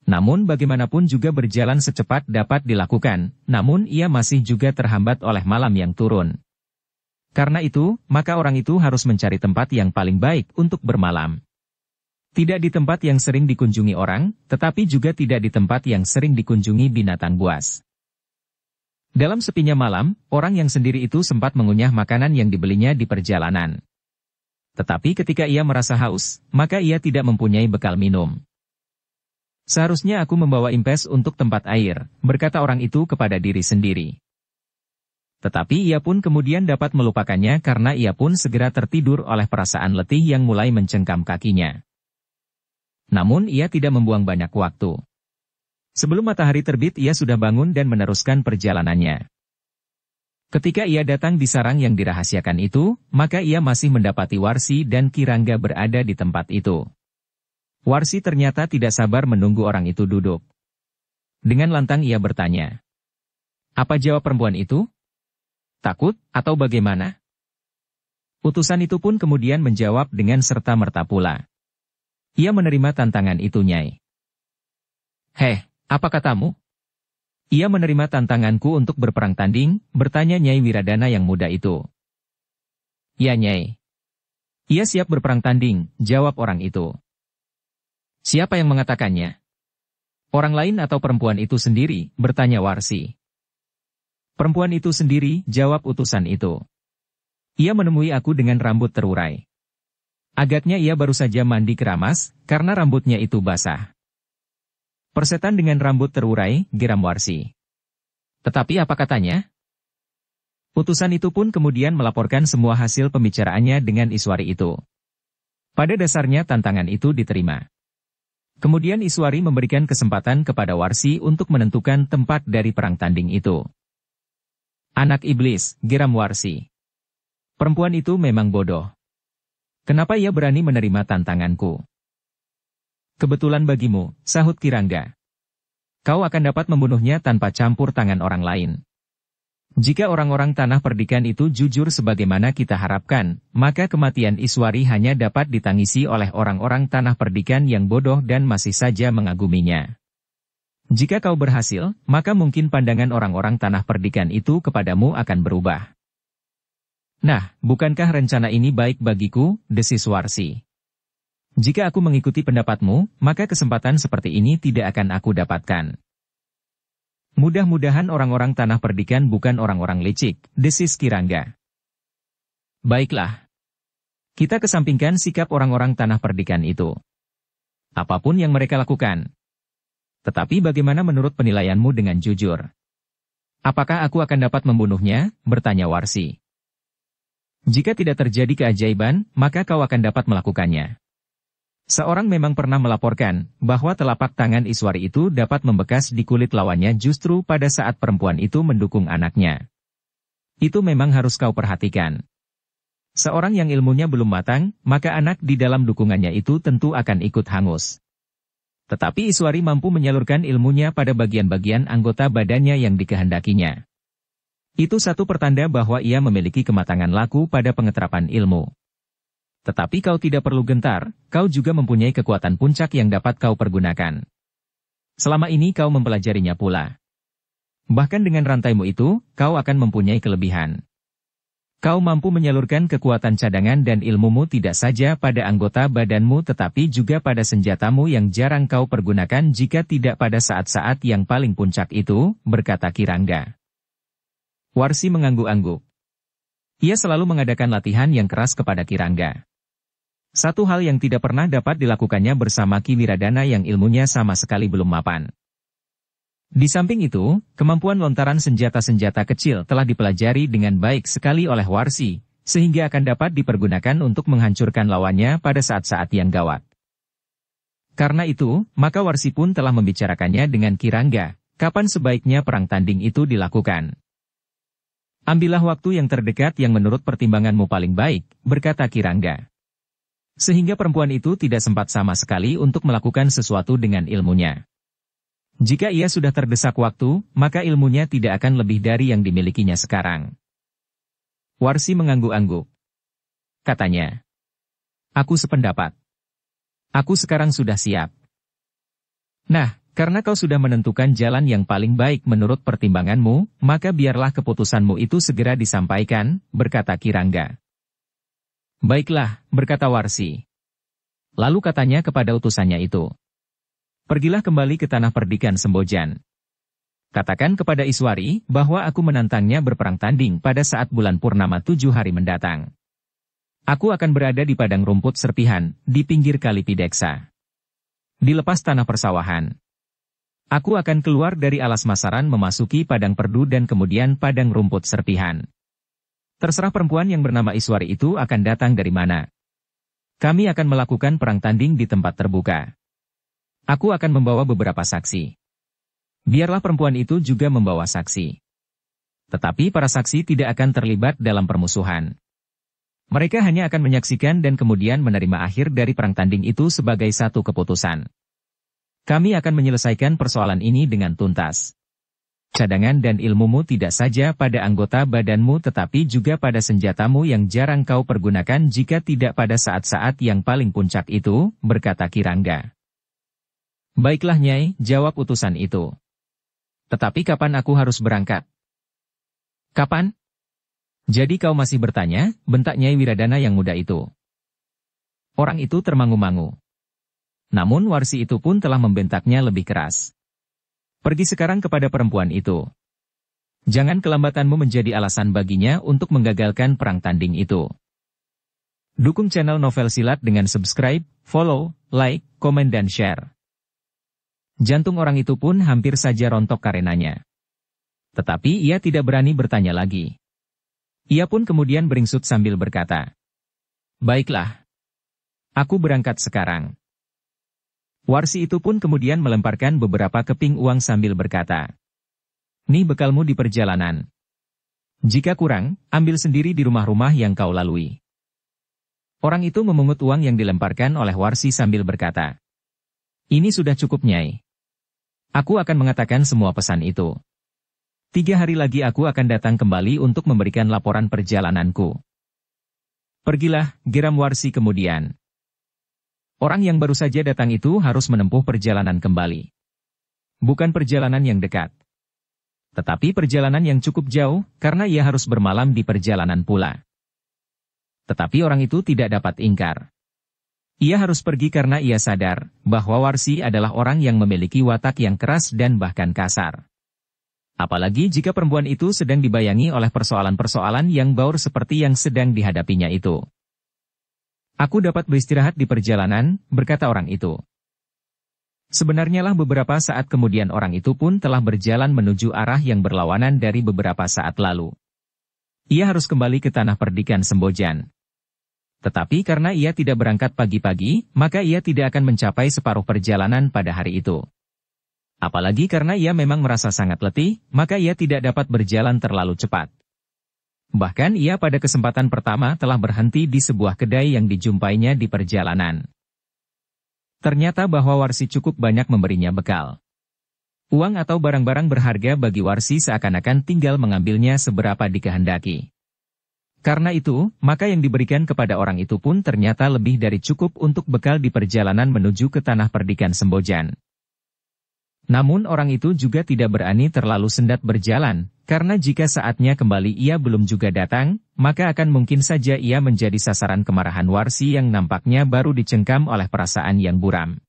Namun bagaimanapun juga berjalan secepat dapat dilakukan, namun ia masih juga terhambat oleh malam yang turun. Karena itu, maka orang itu harus mencari tempat yang paling baik untuk bermalam. Tidak di tempat yang sering dikunjungi orang, tetapi juga tidak di tempat yang sering dikunjungi binatang buas. Dalam sepinya malam, orang yang sendiri itu sempat mengunyah makanan yang dibelinya di perjalanan. Tetapi ketika ia merasa haus, maka ia tidak mempunyai bekal minum. Seharusnya aku membawa impes untuk tempat air, berkata orang itu kepada diri sendiri. Tetapi ia pun kemudian dapat melupakannya karena ia pun segera tertidur oleh perasaan letih yang mulai mencengkam kakinya. Namun ia tidak membuang banyak waktu. Sebelum matahari terbit ia sudah bangun dan meneruskan perjalanannya. Ketika ia datang di sarang yang dirahasiakan itu, maka ia masih mendapati Warsi dan Kirangga berada di tempat itu. Warsi ternyata tidak sabar menunggu orang itu duduk. Dengan lantang ia bertanya. Apa jawab perempuan itu? Takut, atau bagaimana? Utusan itu pun kemudian menjawab dengan serta-merta pula. Ia menerima tantangan itu, Nyai. Heh, apa katamu? Ia menerima tantanganku untuk berperang tanding, bertanya Nyai Wiradana yang muda itu. Ya, Nyai. Ia siap berperang tanding, jawab orang itu. Siapa yang mengatakannya? Orang lain atau perempuan itu sendiri, bertanya Warsi. Perempuan itu sendiri, jawab utusan itu. Ia menemui aku dengan rambut terurai. Agaknya ia baru saja mandi keramas, karena rambutnya itu basah. Persetan dengan rambut terurai, geram Warsi. Tetapi apa katanya? Utusan itu pun kemudian melaporkan semua hasil pembicaraannya dengan Iswari itu. Pada dasarnya tantangan itu diterima. Kemudian Iswari memberikan kesempatan kepada Warsi untuk menentukan tempat dari perang tanding itu. Anak iblis, geram Warsi. Perempuan itu memang bodoh. Kenapa ia berani menerima tantanganku? Kebetulan bagimu, sahut Kirangga. Kau akan dapat membunuhnya tanpa campur tangan orang lain. Jika orang-orang tanah perdikan itu jujur sebagaimana kita harapkan, maka kematian Iswari hanya dapat ditangisi oleh orang-orang tanah perdikan yang bodoh dan masih saja mengaguminya. Jika kau berhasil, maka mungkin pandangan orang-orang tanah perdikan itu kepadamu akan berubah. Nah, bukankah rencana ini baik bagiku, desis Warsi? Jika aku mengikuti pendapatmu, maka kesempatan seperti ini tidak akan aku dapatkan. Mudah-mudahan orang-orang tanah perdikan bukan orang-orang licik, desis Kirangga. Baiklah. Kita kesampingkan sikap orang-orang tanah perdikan itu. Apapun yang mereka lakukan. Tetapi bagaimana menurut penilaianmu dengan jujur? Apakah aku akan dapat membunuhnya? Bertanya Warsi. Jika tidak terjadi keajaiban, maka kau akan dapat melakukannya. Seorang memang pernah melaporkan bahwa telapak tangan Iswari itu dapat membekas di kulit lawannya justru pada saat perempuan itu mendukung anaknya. Itu memang harus kau perhatikan. Seorang yang ilmunya belum matang, maka anak di dalam dukungannya itu tentu akan ikut hangus. Tetapi Iswari mampu menyalurkan ilmunya pada bagian-bagian anggota badannya yang dikehendakinya. Itu satu pertanda bahwa ia memiliki kematangan laku pada pengeterapan ilmu. Tetapi kau tidak perlu gentar, kau juga mempunyai kekuatan puncak yang dapat kau pergunakan. Selama ini kau mempelajarinya pula. Bahkan dengan rantaimu itu, kau akan mempunyai kelebihan. Kau mampu menyalurkan kekuatan cadangan dan ilmumu tidak saja pada anggota badanmu tetapi juga pada senjatamu yang jarang kau pergunakan jika tidak pada saat-saat yang paling puncak itu, berkata Kirangga. Warsi mengangguk-angguk. Ia selalu mengadakan latihan yang keras kepada Kirangga. Satu hal yang tidak pernah dapat dilakukannya bersama Ki Wiradana yang ilmunya sama sekali belum mapan. Di samping itu, kemampuan lontaran senjata-senjata kecil telah dipelajari dengan baik sekali oleh Warsi, sehingga akan dapat dipergunakan untuk menghancurkan lawannya pada saat-saat yang gawat. Karena itu, maka Warsi pun telah membicarakannya dengan Kirangga, kapan sebaiknya perang tanding itu dilakukan. Ambillah waktu yang terdekat yang menurut pertimbanganmu paling baik, berkata Kirangga. Sehingga perempuan itu tidak sempat sama sekali untuk melakukan sesuatu dengan ilmunya. Jika ia sudah terdesak waktu, maka ilmunya tidak akan lebih dari yang dimilikinya sekarang. Warsi mengangguk-angguk. Katanya, aku sependapat. Aku sekarang sudah siap. Nah, karena kau sudah menentukan jalan yang paling baik menurut pertimbanganmu, maka biarlah keputusanmu itu segera disampaikan, berkata Kirangga. Baiklah, berkata Warsi. Lalu katanya kepada utusannya itu. Pergilah kembali ke tanah perdikan Sembojan. Katakan kepada Iswari bahwa aku menantangnya berperang tanding pada saat bulan purnama 7 hari mendatang. Aku akan berada di padang rumput serpihan, di pinggir kali Pideksa. Dilepas tanah persawahan. Aku akan keluar dari alas masaran memasuki padang perdu dan kemudian padang rumput serpihan. Terserah perempuan yang bernama Iswari itu akan datang dari mana. Kami akan melakukan perang tanding di tempat terbuka. Aku akan membawa beberapa saksi. Biarlah perempuan itu juga membawa saksi. Tetapi para saksi tidak akan terlibat dalam permusuhan. Mereka hanya akan menyaksikan dan kemudian menerima akhir dari perang tanding itu sebagai satu keputusan. Kami akan menyelesaikan persoalan ini dengan tuntas. Cadangan dan ilmumu tidak saja pada anggota badanmu tetapi juga pada senjatamu yang jarang kau pergunakan jika tidak pada saat-saat yang paling puncak itu, berkata Kirangga. Baiklah Nyai, jawab utusan itu. Tetapi kapan aku harus berangkat? Kapan? Jadi kau masih bertanya, bentak Nyai Wiradana yang muda itu. Orang itu termangu-mangu. Namun Warsi itu pun telah membentaknya lebih keras. Pergi sekarang kepada perempuan itu. Jangan kelambatanmu menjadi alasan baginya untuk menggagalkan perang tanding itu. Dukung channel Novel Silat dengan subscribe, follow, like, komen dan share. Jantung orang itu pun hampir saja rontok karenanya. Tetapi ia tidak berani bertanya lagi. Ia pun kemudian beringsut sambil berkata, "Baiklah. Aku berangkat sekarang." Warsi itu pun kemudian melemparkan beberapa keping uang sambil berkata, "Nih bekalmu di perjalanan. Jika kurang, ambil sendiri di rumah-rumah yang kau lalui." Orang itu memungut uang yang dilemparkan oleh Warsi sambil berkata, "Ini sudah cukup Nyai. Aku akan mengatakan semua pesan itu. 3 hari lagi aku akan datang kembali untuk memberikan laporan perjalananku." "Pergilah," geram Warsi kemudian. Orang yang baru saja datang itu harus menempuh perjalanan kembali. Bukan perjalanan yang dekat. Tetapi perjalanan yang cukup jauh, karena ia harus bermalam di perjalanan pula. Tetapi orang itu tidak dapat ingkar. Ia harus pergi karena ia sadar bahwa Warsi adalah orang yang memiliki watak yang keras dan bahkan kasar. Apalagi jika perempuan itu sedang dibayangi oleh persoalan-persoalan yang baur seperti yang sedang dihadapinya itu. "Aku dapat beristirahat di perjalanan," berkata orang itu. Sebenarnya lah beberapa saat kemudian orang itu pun telah berjalan menuju arah yang berlawanan dari beberapa saat lalu. Ia harus kembali ke tanah perdikan Sembojan. Tetapi karena ia tidak berangkat pagi-pagi, maka ia tidak akan mencapai separuh perjalanan pada hari itu. Apalagi karena ia memang merasa sangat letih, maka ia tidak dapat berjalan terlalu cepat. Bahkan ia pada kesempatan pertama telah berhenti di sebuah kedai yang dijumpainya di perjalanan. Ternyata bahwa Warsi cukup banyak memberinya bekal. Uang atau barang-barang berharga bagi Warsi seakan-akan tinggal mengambilnya seberapa dikehendaki. Karena itu, maka yang diberikan kepada orang itu pun ternyata lebih dari cukup untuk bekal di perjalanan menuju ke tanah perdikan Sembojan. Namun orang itu juga tidak berani terlalu sendat berjalan, karena jika saatnya kembali ia belum juga datang, maka akan mungkin saja ia menjadi sasaran kemarahan Warsi yang nampaknya baru dicengkam oleh perasaan yang buram.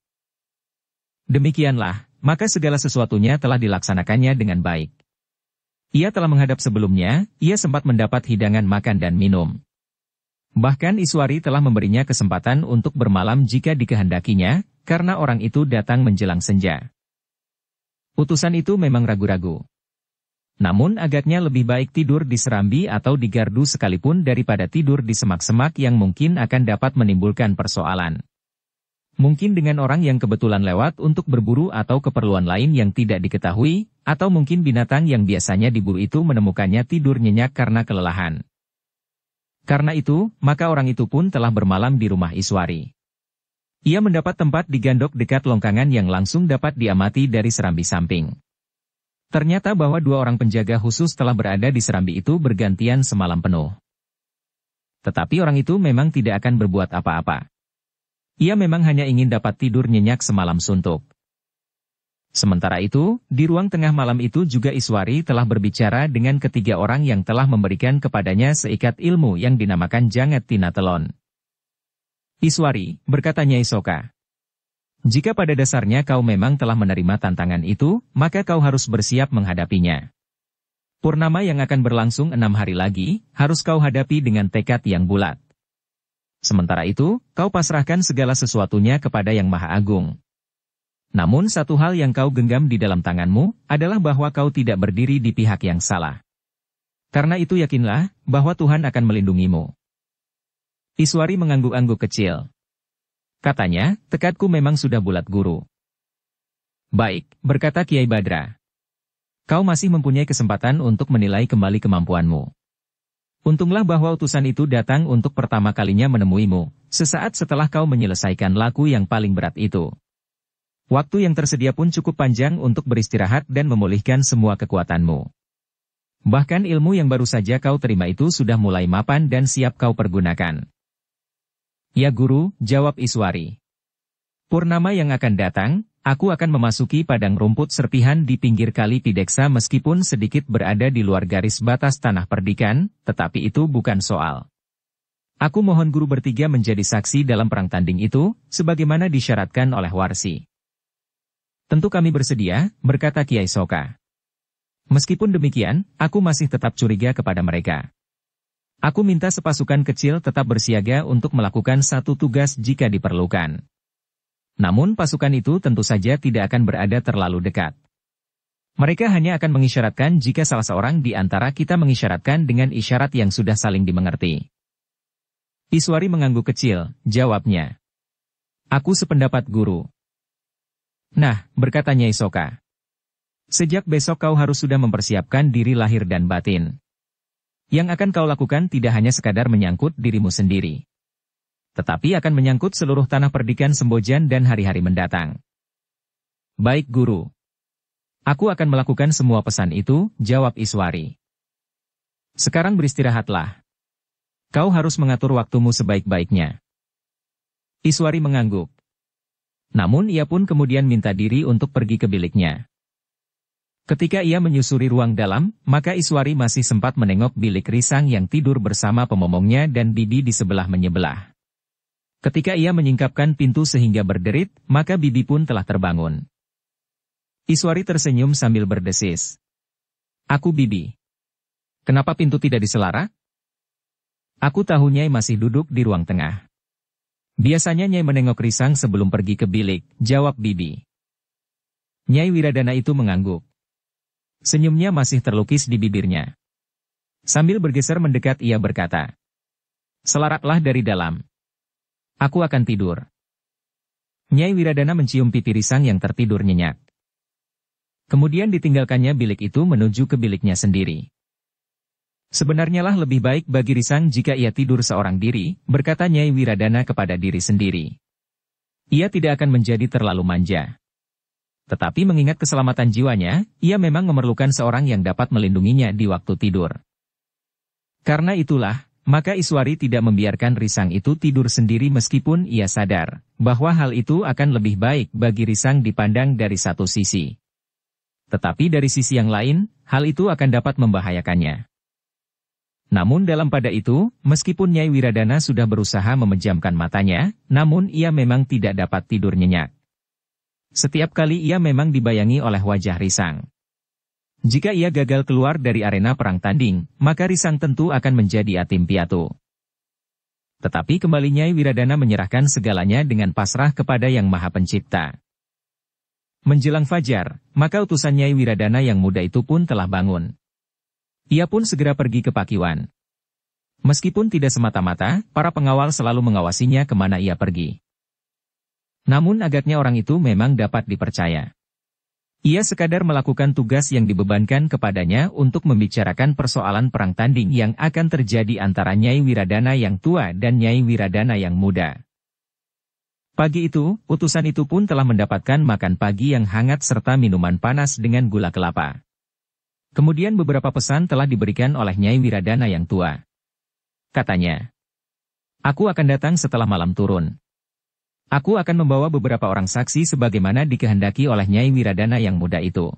Demikianlah, maka segala sesuatunya telah dilaksanakannya dengan baik. Ia telah menghadap sebelumnya, ia sempat mendapat hidangan makan dan minum. Bahkan Iswari telah memberinya kesempatan untuk bermalam jika dikehendakinya, karena orang itu datang menjelang senja. Utusan itu memang ragu-ragu. Namun agaknya lebih baik tidur di serambi atau di gardu sekalipun daripada tidur di semak-semak yang mungkin akan dapat menimbulkan persoalan. Mungkin dengan orang yang kebetulan lewat untuk berburu atau keperluan lain yang tidak diketahui, atau mungkin binatang yang biasanya diburu itu menemukannya tidur nyenyak karena kelelahan. Karena itu, maka orang itu pun telah bermalam di rumah Iswari. Ia mendapat tempat di gandok dekat longkangan yang langsung dapat diamati dari serambi samping. Ternyata bahwa 2 orang penjaga khusus telah berada di serambi itu bergantian semalam penuh. Tetapi orang itu memang tidak akan berbuat apa-apa. Ia memang hanya ingin dapat tidur nyenyak semalam suntuk. Sementara itu, di ruang tengah malam itu juga Iswari telah berbicara dengan ketiga orang yang telah memberikan kepadanya seikat ilmu yang dinamakan Jangat Tinatelon. "Iswari," berkata Nyai Soka, "jika pada dasarnya kau memang telah menerima tantangan itu, maka kau harus bersiap menghadapinya. Purnama yang akan berlangsung 6 hari lagi, harus kau hadapi dengan tekad yang bulat. Sementara itu, kau pasrahkan segala sesuatunya kepada Yang Maha Agung. Namun satu hal yang kau genggam di dalam tanganmu, adalah bahwa kau tidak berdiri di pihak yang salah. Karena itu yakinlah, bahwa Tuhan akan melindungimu. Iswari mengangguk-angguk kecil. Katanya, tekadku memang sudah bulat guru. Baik, berkata Kiai Badra. Kau masih mempunyai kesempatan untuk menilai kembali kemampuanmu. Untunglah bahwa utusan itu datang untuk pertama kalinya menemuimu, sesaat setelah kau menyelesaikan laku yang paling berat itu. Waktu yang tersedia pun cukup panjang untuk beristirahat dan memulihkan semua kekuatanmu. Bahkan ilmu yang baru saja kau terima itu sudah mulai mapan dan siap kau pergunakan. Ya guru, jawab Iswari. Purnama yang akan datang, aku akan memasuki padang rumput serpihan di pinggir kali Pideksa meskipun sedikit berada di luar garis batas tanah perdikan, tetapi itu bukan soal. Aku mohon guru bertiga menjadi saksi dalam perang tanding itu, sebagaimana disyaratkan oleh Warsi. Tentu kami bersedia, berkata Kiai Soka. Meskipun demikian, aku masih tetap curiga kepada mereka. Aku minta sepasukan kecil tetap bersiaga untuk melakukan satu tugas jika diperlukan. Namun pasukan itu tentu saja tidak akan berada terlalu dekat. Mereka hanya akan mengisyaratkan jika salah seorang di antara kita mengisyaratkan dengan isyarat yang sudah saling dimengerti. Iswari mengangguk kecil, jawabnya. Aku sependapat guru. Nah, berkata Nyai Soka. Sejak besok kau harus sudah mempersiapkan diri lahir dan batin. Yang akan kau lakukan tidak hanya sekadar menyangkut dirimu sendiri. Tetapi akan menyangkut seluruh tanah perdikan Sembojan dan hari-hari mendatang. Baik guru. Aku akan melakukan semua pesan itu, jawab Iswari. Sekarang beristirahatlah. Kau harus mengatur waktumu sebaik-baiknya. Iswari mengangguk. Namun ia pun kemudian minta diri untuk pergi ke biliknya. Ketika ia menyusuri ruang dalam, maka Iswari masih sempat menengok bilik Risang yang tidur bersama pemomongnya dan Bibi di sebelah-menyebelah. Ketika ia menyingkapkan pintu sehingga berderit, maka Bibi pun telah terbangun. Iswari tersenyum sambil berdesis. Aku Bibi. Kenapa pintu tidak diselara? Aku tahu Nyai masih duduk di ruang tengah. Biasanya Nyai menengok Risang sebelum pergi ke bilik, jawab Bibi. Nyai Wiradana itu mengangguk. Senyumnya masih terlukis di bibirnya. Sambil bergeser mendekat ia berkata. Selaratlah dari dalam. Aku akan tidur. Nyai Wiradana mencium pipi Risang yang tertidur nyenyak. Kemudian ditinggalkannya bilik itu menuju ke biliknya sendiri. Sebenarnya lah lebih baik bagi Risang jika ia tidur seorang diri, berkata Nyai Wiradana kepada diri sendiri. Ia tidak akan menjadi terlalu manja. Tetapi mengingat keselamatan jiwanya, ia memang memerlukan seorang yang dapat melindunginya di waktu tidur. Karena itulah, maka Iswari tidak membiarkan Risang itu tidur sendiri meskipun ia sadar, bahwa hal itu akan lebih baik bagi Risang dipandang dari satu sisi. Tetapi dari sisi yang lain, hal itu akan dapat membahayakannya. Namun dalam pada itu, meskipun Nyai Wiradana sudah berusaha memejamkan matanya, namun ia memang tidak dapat tidur nyenyak. Setiap kali ia memang dibayangi oleh wajah Risang. Jika ia gagal keluar dari arena perang tanding, maka Risang tentu akan menjadi yatim piatu. Tetapi kembali Nyai Wiradana menyerahkan segalanya dengan pasrah kepada Yang Maha Pencipta. Menjelang fajar, maka utusan Nyai Wiradana yang muda itu pun telah bangun. Ia pun segera pergi ke Pakiwan. Meskipun tidak semata-mata, para pengawal selalu mengawasinya kemana ia pergi. Namun agaknya orang itu memang dapat dipercaya. Ia sekadar melakukan tugas yang dibebankan kepadanya untuk membicarakan persoalan perang tanding yang akan terjadi antara Nyai Wiradana yang tua dan Nyai Wiradana yang muda. Pagi itu, utusan itu pun telah mendapatkan makan pagi yang hangat serta minuman panas dengan gula kelapa. Kemudian beberapa pesan telah diberikan oleh Nyai Wiradana yang tua. Katanya, aku akan datang setelah malam turun. Aku akan membawa beberapa orang saksi sebagaimana dikehendaki oleh Nyai Wiradana yang muda itu.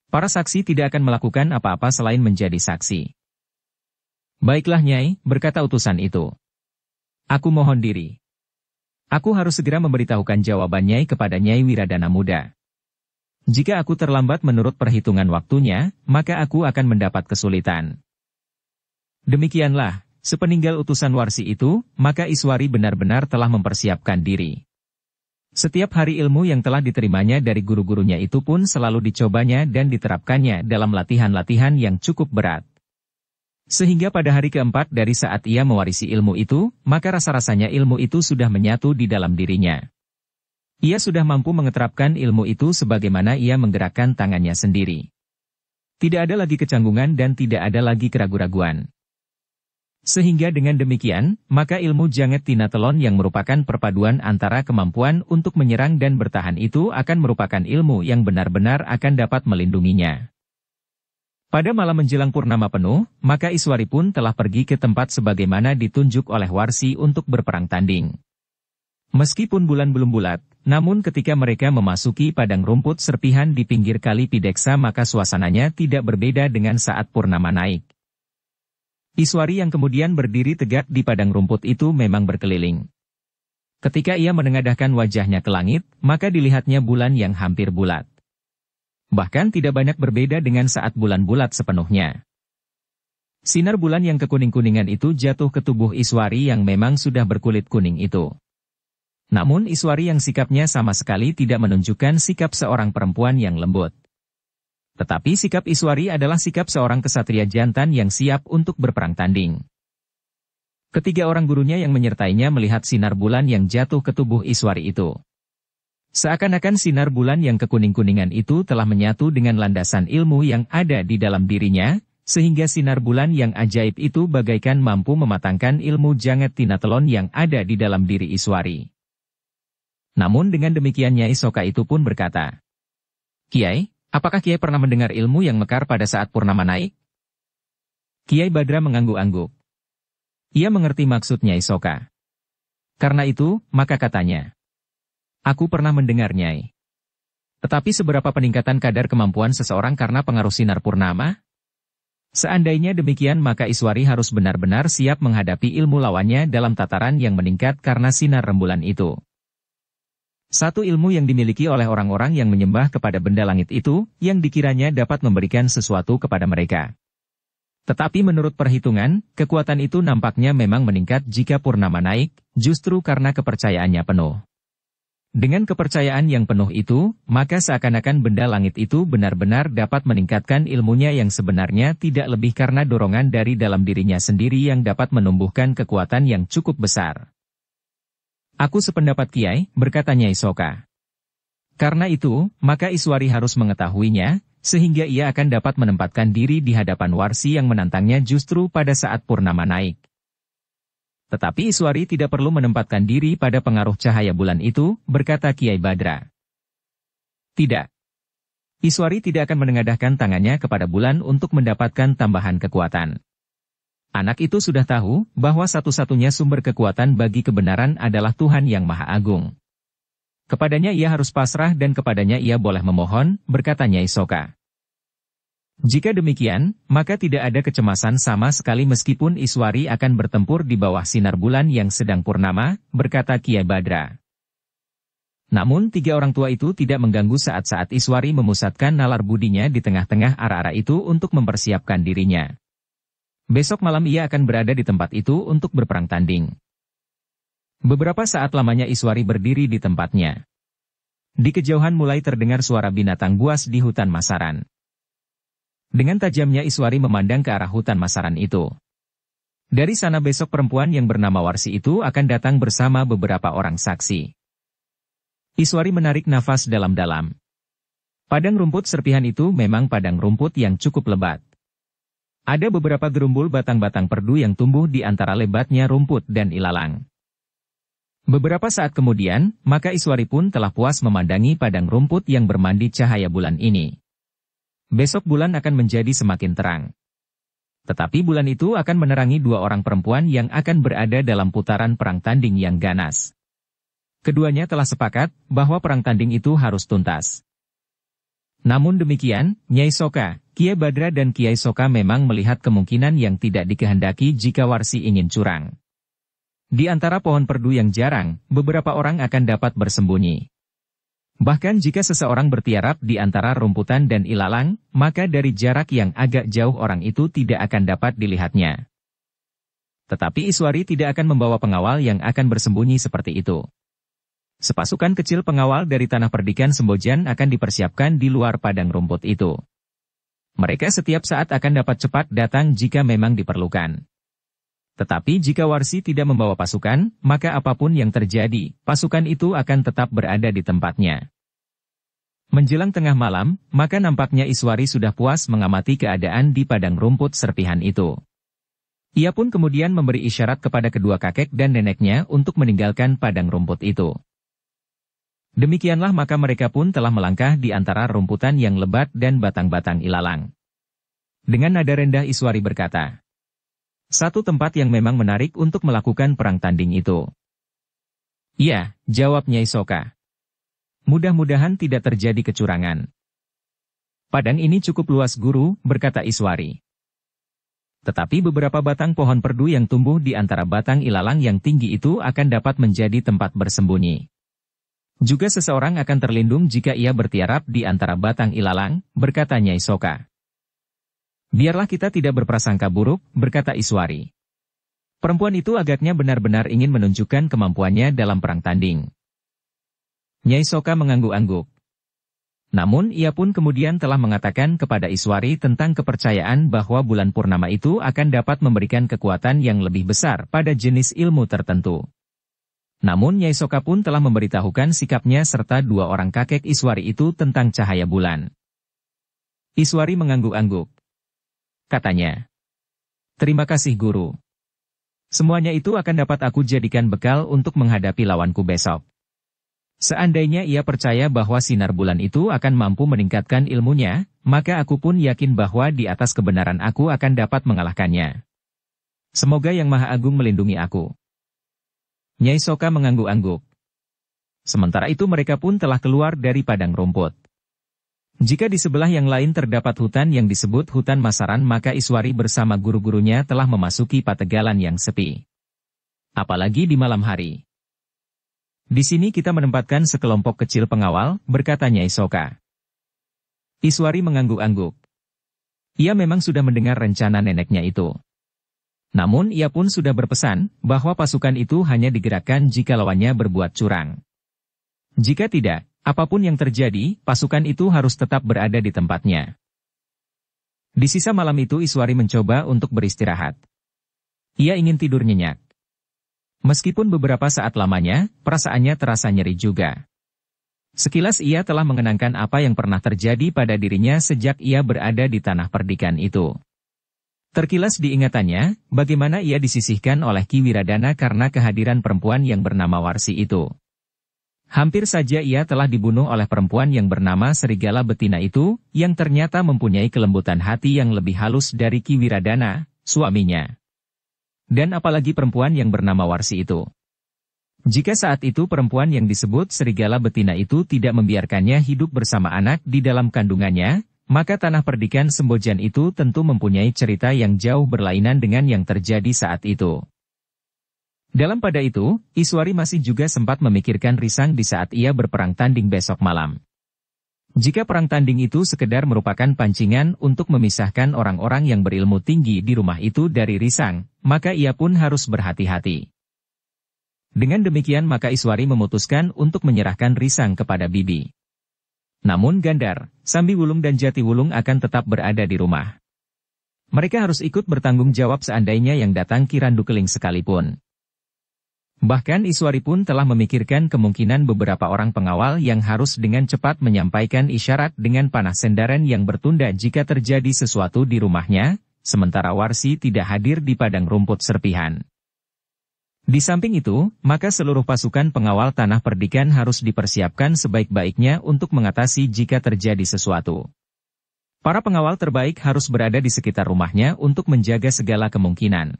Para saksi tidak akan melakukan apa-apa selain menjadi saksi. Baiklah Nyai, berkata utusan itu. Aku mohon diri. Aku harus segera memberitahukan jawaban Nyai kepada Nyai Wiradana muda. Jika aku terlambat menurut perhitungan waktunya, maka aku akan mendapat kesulitan. Demikianlah, sepeninggal utusan Warsi itu, maka Iswari benar-benar telah mempersiapkan diri. Setiap hari ilmu yang telah diterimanya dari guru-gurunya itu pun selalu dicobanya dan diterapkannya dalam latihan-latihan yang cukup berat. Sehingga pada hari keempat dari saat ia mewarisi ilmu itu, maka rasa-rasanya ilmu itu sudah menyatu di dalam dirinya. Ia sudah mampu mengeterapkan ilmu itu sebagaimana ia menggerakkan tangannya sendiri. Tidak ada lagi kecanggungan dan tidak ada lagi keraguan-raguan. Sehingga dengan demikian, maka ilmu Janget Tinatelon yang merupakan perpaduan antara kemampuan untuk menyerang dan bertahan itu akan merupakan ilmu yang benar-benar akan dapat melindunginya. Pada malam menjelang purnama penuh, maka Iswari pun telah pergi ke tempat sebagaimana ditunjuk oleh Warsi untuk berperang tanding. Meskipun bulan belum bulat, namun ketika mereka memasuki padang rumput serpihan di pinggir kali Pideksa maka suasananya tidak berbeda dengan saat purnama naik. Iswari yang kemudian berdiri tegak di padang rumput itu memang berkeliling. Ketika ia menengadahkan wajahnya ke langit, maka dilihatnya bulan yang hampir bulat. Bahkan tidak banyak berbeda dengan saat bulan bulat sepenuhnya. Sinar bulan yang kekuning-kuningan itu jatuh ke tubuh Iswari yang memang sudah berkulit kuning itu. Namun Iswari yang sikapnya sama sekali tidak menunjukkan sikap seorang perempuan yang lembut. Tetapi sikap Iswari adalah sikap seorang kesatria jantan yang siap untuk berperang tanding. Ketiga orang gurunya yang menyertainya melihat sinar bulan yang jatuh ke tubuh Iswari itu. Seakan-akan sinar bulan yang kekuning-kuningan itu telah menyatu dengan landasan ilmu yang ada di dalam dirinya, sehingga sinar bulan yang ajaib itu bagaikan mampu mematangkan ilmu Janget Tinatelon yang ada di dalam diri Iswari. Namun dengan demikian Nyai Soka itu pun berkata, "Kiai, apakah Kiai pernah mendengar ilmu yang mekar pada saat purnama naik?" Kiai Badra mengangguk-angguk. Ia mengerti maksud Nyai Soka. Karena itu, maka katanya, "Aku pernah mendengar Nyai. Tetapi seberapa peningkatan kadar kemampuan seseorang karena pengaruh sinar purnama? Seandainya demikian maka Iswari harus benar-benar siap menghadapi ilmu lawannya dalam tataran yang meningkat karena sinar rembulan itu." Satu ilmu yang dimiliki oleh orang-orang yang menyembah kepada benda langit itu, yang dikiranya dapat memberikan sesuatu kepada mereka. Tetapi menurut perhitungan, kekuatan itu nampaknya memang meningkat jika purnama naik, justru karena kepercayaannya penuh. Dengan kepercayaan yang penuh itu, maka seakan-akan benda langit itu benar-benar dapat meningkatkan ilmunya yang sebenarnya tidak lebih karena dorongan dari dalam dirinya sendiri yang dapat menumbuhkan kekuatan yang cukup besar. "Aku sependapat Kiai," berkata Nyai Soka. Karena itu, maka Iswari harus mengetahuinya, sehingga ia akan dapat menempatkan diri di hadapan Warsi yang menantangnya justru pada saat purnama naik. Tetapi Iswari tidak perlu menempatkan diri pada pengaruh cahaya bulan itu, berkata Kiai Badra. Tidak. Iswari tidak akan menengadahkan tangannya kepada bulan untuk mendapatkan tambahan kekuatan. Anak itu sudah tahu bahwa satu-satunya sumber kekuatan bagi kebenaran adalah Tuhan yang Maha Agung. Kepadanya ia harus pasrah dan kepadanya ia boleh memohon, berkata Nyai Soka. Jika demikian, maka tidak ada kecemasan sama sekali meskipun Iswari akan bertempur di bawah sinar bulan yang sedang purnama, berkata Kiai Badra. Namun tiga orang tua itu tidak mengganggu saat-saat Iswari memusatkan nalar budinya di tengah-tengah ara-ara itu untuk mempersiapkan dirinya. Besok malam ia akan berada di tempat itu untuk berperang tanding. Beberapa saat lamanya Iswari berdiri di tempatnya. Di kejauhan mulai terdengar suara binatang buas di hutan masaran. Dengan tajamnya Iswari memandang ke arah hutan masaran itu. Dari sana besok perempuan yang bernama Warsi itu akan datang bersama beberapa orang saksi. Iswari menarik nafas dalam-dalam. Padang rumput serpihan itu memang padang rumput yang cukup lebat. Ada beberapa gerumbul batang-batang perdu yang tumbuh di antara lebatnya rumput dan ilalang. Beberapa saat kemudian, maka Iswari pun telah puas memandangi padang rumput yang bermandi cahaya bulan ini. Besok bulan akan menjadi semakin terang. Tetapi bulan itu akan menerangi dua orang perempuan yang akan berada dalam putaran perang tanding yang ganas. Keduanya telah sepakat bahwa perang tanding itu harus tuntas. Namun demikian, Nyai Soka, Kiai Badra dan Kiai Soka memang melihat kemungkinan yang tidak dikehendaki jika Warsi ingin curang. Di antara pohon perdu yang jarang, beberapa orang akan dapat bersembunyi. Bahkan jika seseorang bertiarap di antara rumputan dan ilalang, maka dari jarak yang agak jauh orang itu tidak akan dapat dilihatnya. Tetapi Iswari tidak akan membawa pengawal yang akan bersembunyi seperti itu. Sepasukan kecil pengawal dari tanah perdikan Sembojan akan dipersiapkan di luar padang rumput itu. Mereka setiap saat akan dapat cepat datang jika memang diperlukan. Tetapi jika Warsi tidak membawa pasukan, maka apapun yang terjadi, pasukan itu akan tetap berada di tempatnya. Menjelang tengah malam, maka nampaknya Iswari sudah puas mengamati keadaan di padang rumput serpihan itu. Ia pun kemudian memberi isyarat kepada kedua kakek dan neneknya untuk meninggalkan padang rumput itu. Demikianlah maka mereka pun telah melangkah di antara rumputan yang lebat dan batang-batang ilalang. Dengan nada rendah Iswari berkata, "Satu tempat yang memang menarik untuk melakukan perang tanding itu." "Iya," jawab Nyai Soka. "Mudah-mudahan tidak terjadi kecurangan." "Padang ini cukup luas Guru," berkata Iswari. "Tetapi beberapa batang pohon perdu yang tumbuh di antara batang ilalang yang tinggi itu akan dapat menjadi tempat bersembunyi. Juga seseorang akan terlindung jika ia bertiarap di antara batang ilalang," berkata Nyai Soka. "Biarlah kita tidak berprasangka buruk," berkata Iswari. Perempuan itu agaknya benar-benar ingin menunjukkan kemampuannya dalam perang tanding. Nyai Soka mengangguk-angguk. Namun ia pun kemudian telah mengatakan kepada Iswari tentang kepercayaan bahwa bulan purnama itu akan dapat memberikan kekuatan yang lebih besar pada jenis ilmu tertentu. Namun Nyai Soka pun telah memberitahukan sikapnya serta dua orang kakek Iswari itu tentang cahaya bulan. Iswari mengangguk-angguk. Katanya, "Terima kasih Guru. Semuanya itu akan dapat aku jadikan bekal untuk menghadapi lawanku besok. Seandainya ia percaya bahwa sinar bulan itu akan mampu meningkatkan ilmunya, maka aku pun yakin bahwa di atas kebenaran aku akan dapat mengalahkannya. Semoga Yang Maha Agung melindungi aku." Nyai Soka mengangguk-angguk. Sementara itu mereka pun telah keluar dari padang rumput. Jika di sebelah yang lain terdapat hutan yang disebut hutan Masaran, maka Iswari bersama guru-gurunya telah memasuki pategalan yang sepi. Apalagi di malam hari. "Di sini kita menempatkan sekelompok kecil pengawal," berkata Nyai Soka. Iswari mengangguk-angguk. Ia memang sudah mendengar rencana neneknya itu. Namun ia pun sudah berpesan bahwa pasukan itu hanya digerakkan jika lawannya berbuat curang. Jika tidak, apapun yang terjadi, pasukan itu harus tetap berada di tempatnya. Di sisa malam itu Iswari mencoba untuk beristirahat. Ia ingin tidur nyenyak. Meskipun beberapa saat lamanya, perasaannya terasa nyeri juga. Sekilas ia telah mengenangkan apa yang pernah terjadi pada dirinya sejak ia berada di tanah perdikan itu. Terkilas diingatannya, bagaimana ia disisihkan oleh Ki Wiradana karena kehadiran perempuan yang bernama Warsi itu. Hampir saja ia telah dibunuh oleh perempuan yang bernama Serigala Betina itu, yang ternyata mempunyai kelembutan hati yang lebih halus dari Ki Wiradana, suaminya. Dan apalagi perempuan yang bernama Warsi itu. Jika saat itu perempuan yang disebut Serigala Betina itu tidak membiarkannya hidup bersama anak di dalam kandungannya, maka tanah perdikan Sembojan itu tentu mempunyai cerita yang jauh berlainan dengan yang terjadi saat itu. Dalam pada itu, Iswari masih juga sempat memikirkan risang di saat ia berperang tanding besok malam. Jika perang tanding itu sekedar merupakan pancingan untuk memisahkan orang-orang yang berilmu tinggi di rumah itu dari risang, maka ia pun harus berhati-hati. Dengan demikian maka Iswari memutuskan untuk menyerahkan risang kepada bibi. Namun Gandar, Sambi Wulung dan Jati Wulung akan tetap berada di rumah. Mereka harus ikut bertanggung jawab seandainya yang datang Ki Randu Keling sekalipun. Bahkan Iswari pun telah memikirkan kemungkinan beberapa orang pengawal yang harus dengan cepat menyampaikan isyarat dengan panah sendaran yang bertunda jika terjadi sesuatu di rumahnya, sementara Warsi tidak hadir di padang rumput serpihan. Di samping itu, maka seluruh pasukan pengawal tanah perdikan harus dipersiapkan sebaik-baiknya untuk mengatasi jika terjadi sesuatu. Para pengawal terbaik harus berada di sekitar rumahnya untuk menjaga segala kemungkinan.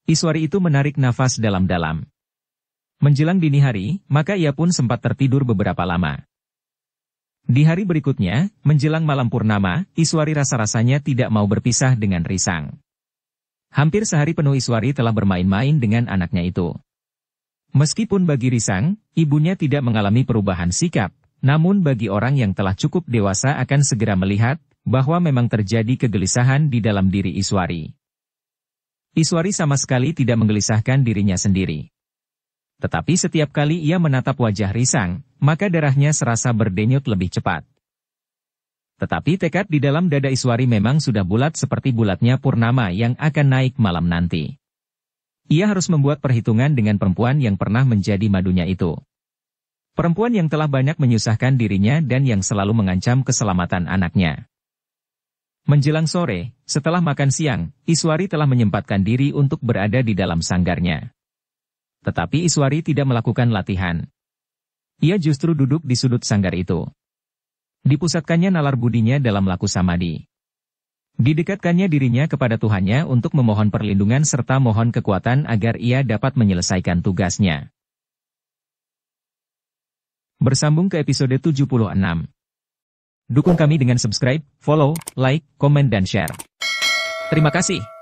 Iswari itu menarik nafas dalam-dalam. Menjelang dini hari, maka ia pun sempat tertidur beberapa lama. Di hari berikutnya, menjelang malam purnama, Iswari rasa-rasanya tidak mau berpisah dengan risang. Hampir sehari penuh Iswari telah bermain-main dengan anaknya itu. Meskipun bagi risang, ibunya tidak mengalami perubahan sikap, namun bagi orang yang telah cukup dewasa akan segera melihat bahwa memang terjadi kegelisahan di dalam diri Iswari. Iswari sama sekali tidak menggelisahkan dirinya sendiri. Tetapi setiap kali ia menatap wajah Risang, maka darahnya serasa berdenyut lebih cepat. Tetapi tekad di dalam dada Iswari memang sudah bulat seperti bulatnya purnama yang akan naik malam nanti. Ia harus membuat perhitungan dengan perempuan yang pernah menjadi madunya itu. Perempuan yang telah banyak menyusahkan dirinya dan yang selalu mengancam keselamatan anaknya. Menjelang sore, setelah makan siang, Iswari telah menyempatkan diri untuk berada di dalam sanggarnya. Tetapi Iswari tidak melakukan latihan. Ia justru duduk di sudut sanggar itu. Dipusatkannya nalar budinya dalam laku samadi. Didekatkannya dirinya kepada Tuhannya untuk memohon perlindungan serta mohon kekuatan agar ia dapat menyelesaikan tugasnya. Bersambung ke episode 76. Dukung kami dengan subscribe, follow, like, komen dan share. Terima kasih.